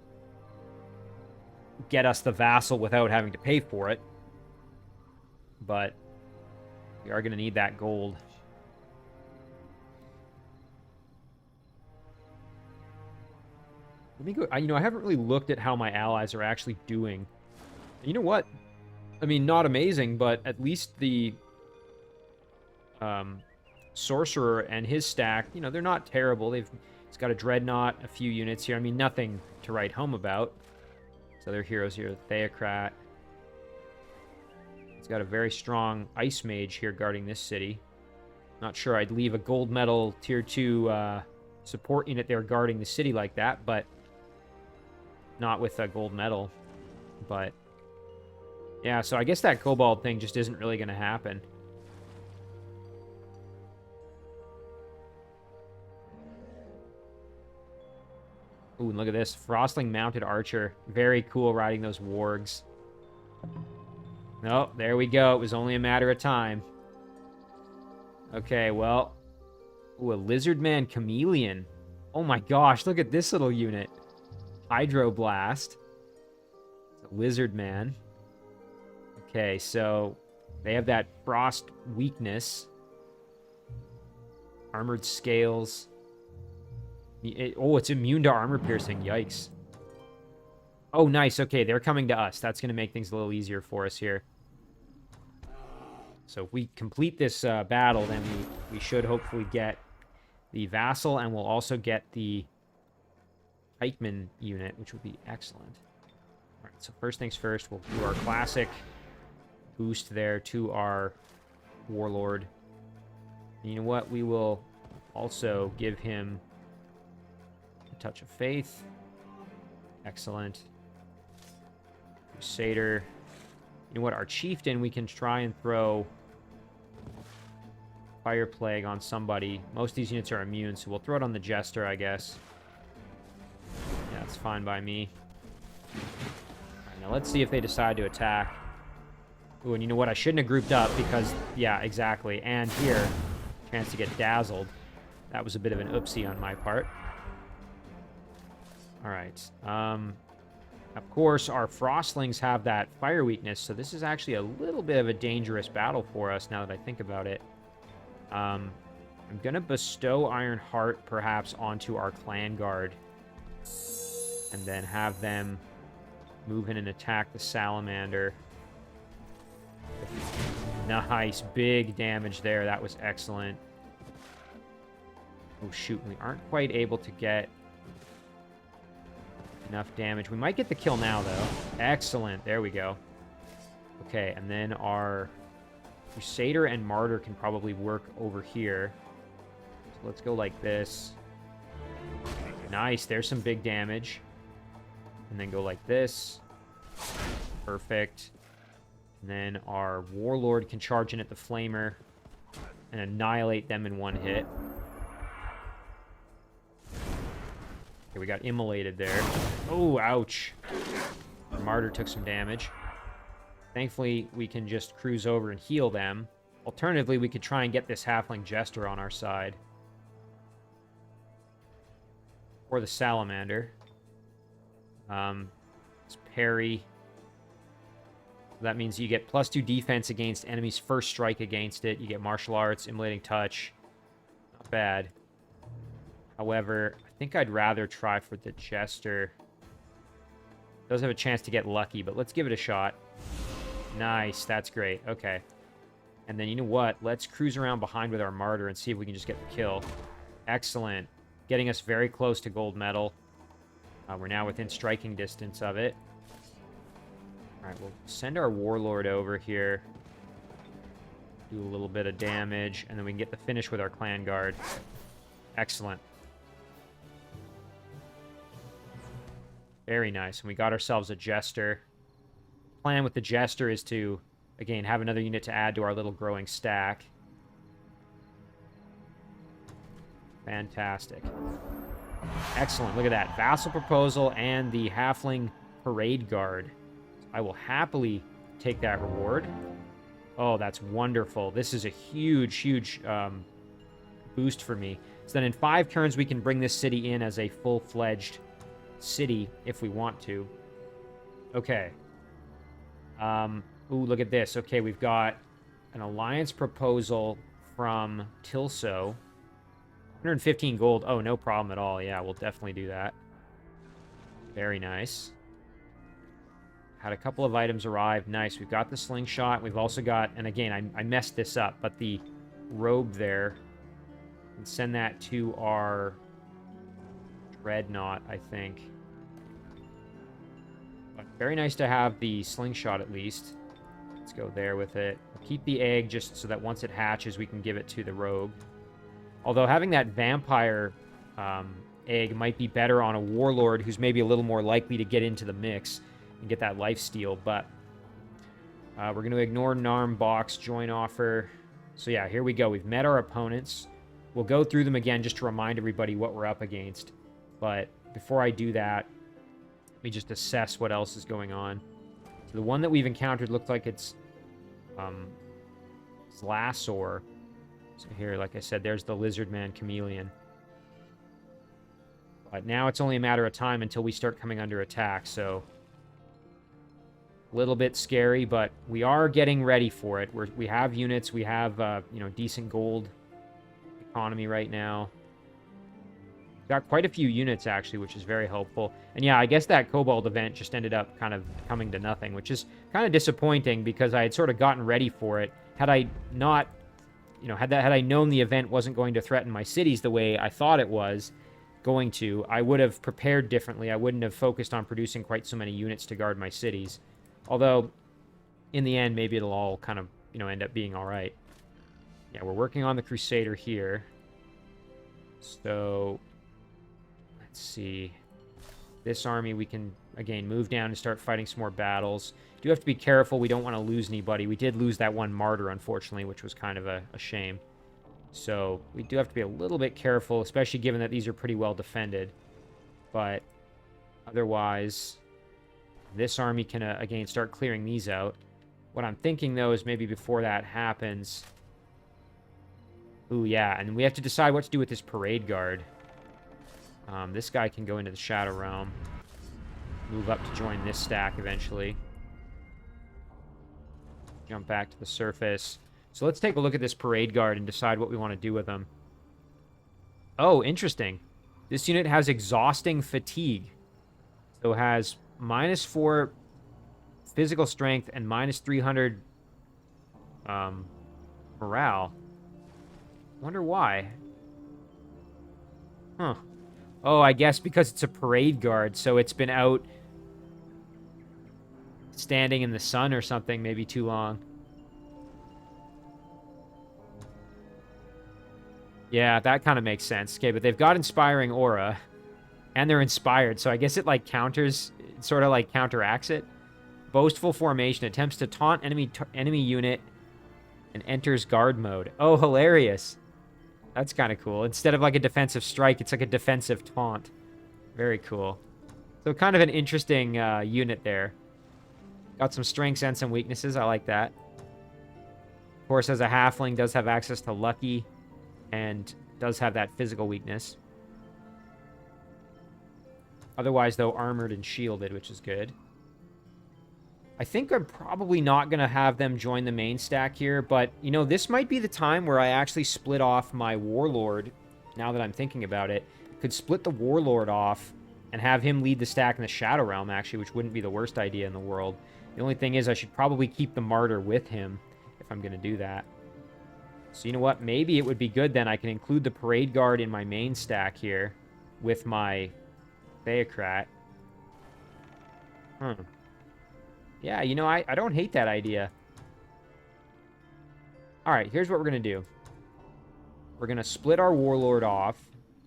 get us the vassal without having to pay for it. But we are going to need that gold. Let me go. You know, I haven't really looked at how my allies are actually doing. You know what? I mean, not amazing, but at least the Sorcerer and his stack, you know, they're not terrible. He's got a Dreadnought, a few units here. I mean, nothing to write home about. So other heroes here, Theocrat. He's got a very strong Ice Mage here guarding this city. Not sure I'd leave a gold medal tier 2 support unit there guarding the city like that, but not with a gold medal. But yeah, so I guess that Kobold thing just isn't really going to happen. Ooh, and look at this. Frostling Mounted Archer. Very cool riding those wargs. Nope, there we go. It was only a matter of time. Okay, well. Ooh, a Lizardman Chameleon. Oh my gosh, look at this little unit. Hydroblast. It's a Lizardman. Okay, so they have that frost weakness. Armored scales. It's immune to armor piercing. Yikes. Oh, nice. Okay, they're coming to us. That's going to make things a little easier for us here. So if we complete this battle, then we should hopefully get the vassal, and we'll also get the pikeman unit, which would be excellent. All right, so first things first, we'll do our classic boost there to our warlord. And you know what? We will also give him a touch of faith. Excellent. Crusader. You know what? Our chieftain, we can try and throw Fire Plague on somebody. Most of these units are immune, so we'll throw it on the Jester, I guess. Yeah, that's fine by me. Alright, now let's see if they decide to attack. Ooh, and you know what? I shouldn't have grouped up because, yeah, exactly. And here, chance to get dazzled. That was a bit of an oopsie on my part. Alright. Of course, our Frostlings have that fire weakness, so this is actually a little bit of a dangerous battle for us now that I think about it. I'm going to bestow Iron Heart, perhaps, onto our Clan Guard. And then have them move in and attack the Salamander. Nice, big damage there. That was excellent. Oh, shoot. We aren't quite able to get enough damage. We might get the kill now, though. Excellent. There we go. Okay, and then our Crusader and Martyr can probably work over here. So let's go like this. Nice. There's some big damage. And then go like this. Perfect. And then our Warlord can charge in at the Flamer and annihilate them in one hit. Okay, we got immolated there. Oh, ouch. Our Martyr took some damage. Thankfully, we can just cruise over and heal them. Alternatively, we could try and get this Halfling Jester on our side. Or the Salamander. It's parry. That means you get +2 defense against enemies' first strike against it. You get martial arts, immolating touch. Not bad. However, I think I'd rather try for the Jester. Does have a chance to get lucky, but let's give it a shot. Nice, that's great. Okay. And then you know what? Let's cruise around behind with our Martyr and see if we can just get the kill. Excellent. Getting us very close to gold medal. We're now within striking distance of it. Alright, we'll send our Warlord over here. Do a little bit of damage, and then we can get the finish with our Clan Guard. Excellent. Very nice. And we got ourselves a Jester. Plan with the Jester is to, again, have another unit to add to our little growing stack. Fantastic. Excellent. Look at that. Vassal Proposal and the Halfling Parade Guard. I will happily take that reward. Oh, that's wonderful. This is a huge, huge boost for me. So then in 5 turns, we can bring this city in as a full-fledged city if we want to. Okay. Ooh, look at this. Okay, we've got an alliance proposal from Tilso. 115 gold. Oh, no problem at all. Yeah, we'll definitely do that. Very nice. Had a couple of items arrive. Nice. We've got the slingshot. We've also got, and again, I messed this up, but the robe there. And send that to our Dreadnought, I think. But very nice to have the slingshot at least. Let's go there with it. We'll keep the egg just so that once it hatches, we can give it to the rogue. Although having that vampire egg might be better on a warlord who's maybe a little more likely to get into the mix and get that lifesteal. But we're going to ignore Narm Box join offer. So yeah, here we go. We've met our opponents. We'll go through them again just to remind everybody what we're up against. But before I do that, let me just assess what else is going on. So the one that we've encountered looks like it's Slassor. So here, like I said, there's the Lizardman Chameleon. But now it's only a matter of time until we start coming under attack, so a little bit scary, but we are getting ready for it. We have units, we have decent gold economy right now. Got quite a few units actually, which is very helpful. And yeah, I guess that Cobalt event just ended up kind of coming to nothing, which is kind of disappointing because I had sort of gotten ready for it. Had I not, had I known the event wasn't going to threaten my cities the way I thought it was going to, I would have prepared differently. I wouldn't have focused on producing quite so many units to guard my cities. Although, in the end, maybe it'll all kind of, end up being all right. Yeah, we're working on the Crusader here. So, let's see. This army, we can, again, move down and start fighting some more battles. Do have to be careful. We don't want to lose anybody. We did lose that one Martyr, unfortunately, which was kind of a shame. So, we do have to be a little bit careful, especially given that these are pretty well defended. But, otherwise, this army can, again, start clearing these out. What I'm thinking, though, is maybe before that happens... Ooh, yeah, and we have to decide what to do with this Parade Guard. This guy can go into the Shadow Realm. Move up to join this stack eventually. Jump back to the surface. So let's take a look at this Parade Guard and decide what we want to do with them. Oh, interesting. This unit has Exhausting Fatigue. So it has -4 physical strength and -300 morale. Wonder why. Huh. Oh, I guess because it's a parade guard, so it's been out standing in the sun or something, maybe too long. Yeah, that kind of makes sense. Okay, but they've got Inspiring Aura, and they're inspired, so I guess it, like, counters, sort of, like, counteracts it. Boastful Formation attempts to taunt enemy unit and enters guard mode. Oh, hilarious. That's kind of cool. Instead of, like, a defensive strike, it's like a defensive taunt. Very cool. So kind of an interesting unit there. Got some strengths and some weaknesses. I like that. Of course, as a halfling, does have access to Lucky and does have that physical weakness. Otherwise, though, armored and shielded, which is good. I think I'm probably not going to have them join the main stack here, but, you know, this might be the time where I actually split off my Warlord, now that I'm thinking about it. Could split the Warlord off and have him lead the stack in the Shadow Realm, actually, which wouldn't be the worst idea in the world. The only thing is I should probably keep the Martyr with him if I'm going to do that. So, you know what? Maybe it would be good then. I can include the Parade Guard in my main stack here with my Theocrat. Yeah, you know, I don't hate that idea. All right, here's what we're going to do. We're going to split our Warlord off.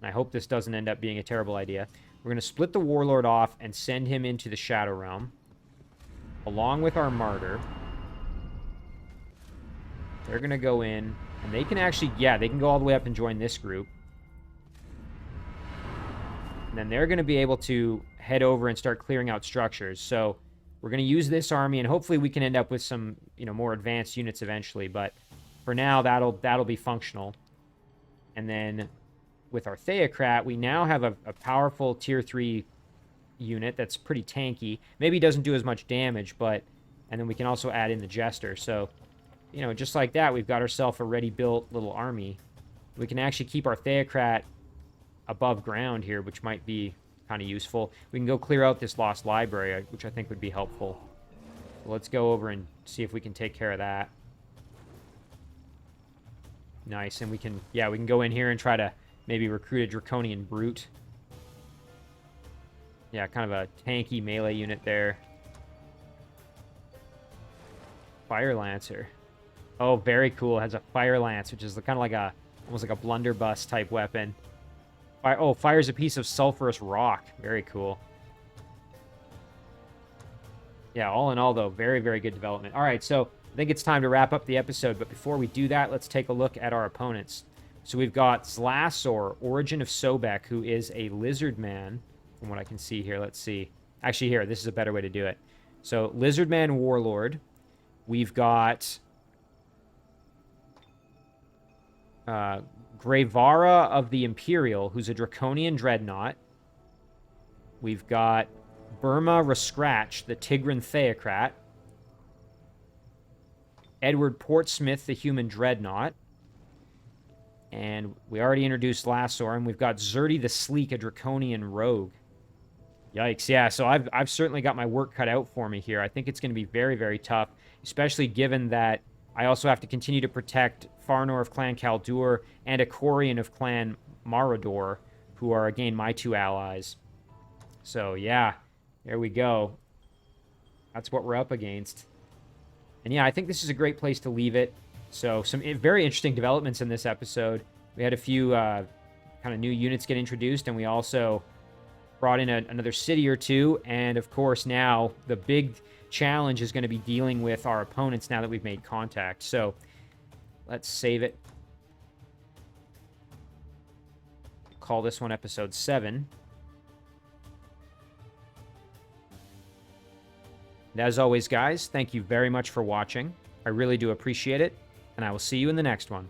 And I hope this doesn't end up being a terrible idea. We're going to split the Warlord off and send him into the Shadow Realm, along with our Martyr. They're going to go in, and they can actually, yeah, they can go all the way up and join this group. And then they're going to be able to head over and start clearing out structures. So we're going to use this army, and hopefully we can end up with some, you know, more advanced units eventually. But for now, that'll be functional. And then with our Theocrat, we now have a powerful Tier 3 unit that's pretty tanky. Maybe doesn't do as much damage, but... And then we can also add in the Jester. So, you know, just like that, we've got ourselves a ready-built little army. We can actually keep our Theocrat above ground here, which might be kind of useful. We can go clear out this Lost Library, which I think would be helpful. So let's go over and see if we can take care of that. Nice, and we can, yeah, we can go in here and try to maybe recruit a Draconian Brute. Yeah, kind of a tanky melee unit there. Fire Lancer. Oh, very cool. It has a Fire Lance, which is kind of like a, almost like a blunderbuss type weapon. Oh, fires a piece of sulfurous rock. Very cool. Yeah, all in all, though, very, very good development. All right, so I think it's time to wrap up the episode, but before we do that, let's take a look at our opponents. So we've got Zlasor, Origin of Sobek, who is a lizard man, from what I can see here. Let's see. Actually, here, this is a better way to do it. So, Lizard Man Warlord. We've got Gravara of the Imperial, who's a Draconian Dreadnought. We've got Burma Rascratch, the Tigran Theocrat. Edward Portsmouth, the Human Dreadnought. And we already introduced Lasor, and we've got Zerti the Sleek, a Draconian Rogue. Yikes, yeah, so I've certainly got my work cut out for me here. I think it's going to be very, very tough, especially given that I also have to continue to protect Farnor of Clan Kaldur and Akorian of Clan Marador, who are, again, my two allies. So, yeah, there we go. That's what we're up against. And, yeah, I think this is a great place to leave it. So, some very interesting developments in this episode. We had a few kind of new units get introduced, and we also brought in another city or two. And, of course, now the big challenge is going to be dealing with our opponents now that we've made contact. So, let's save it. Call this one episode 7. And as always, guys, thank you very much for watching. I really do appreciate it, and I will see you in the next one.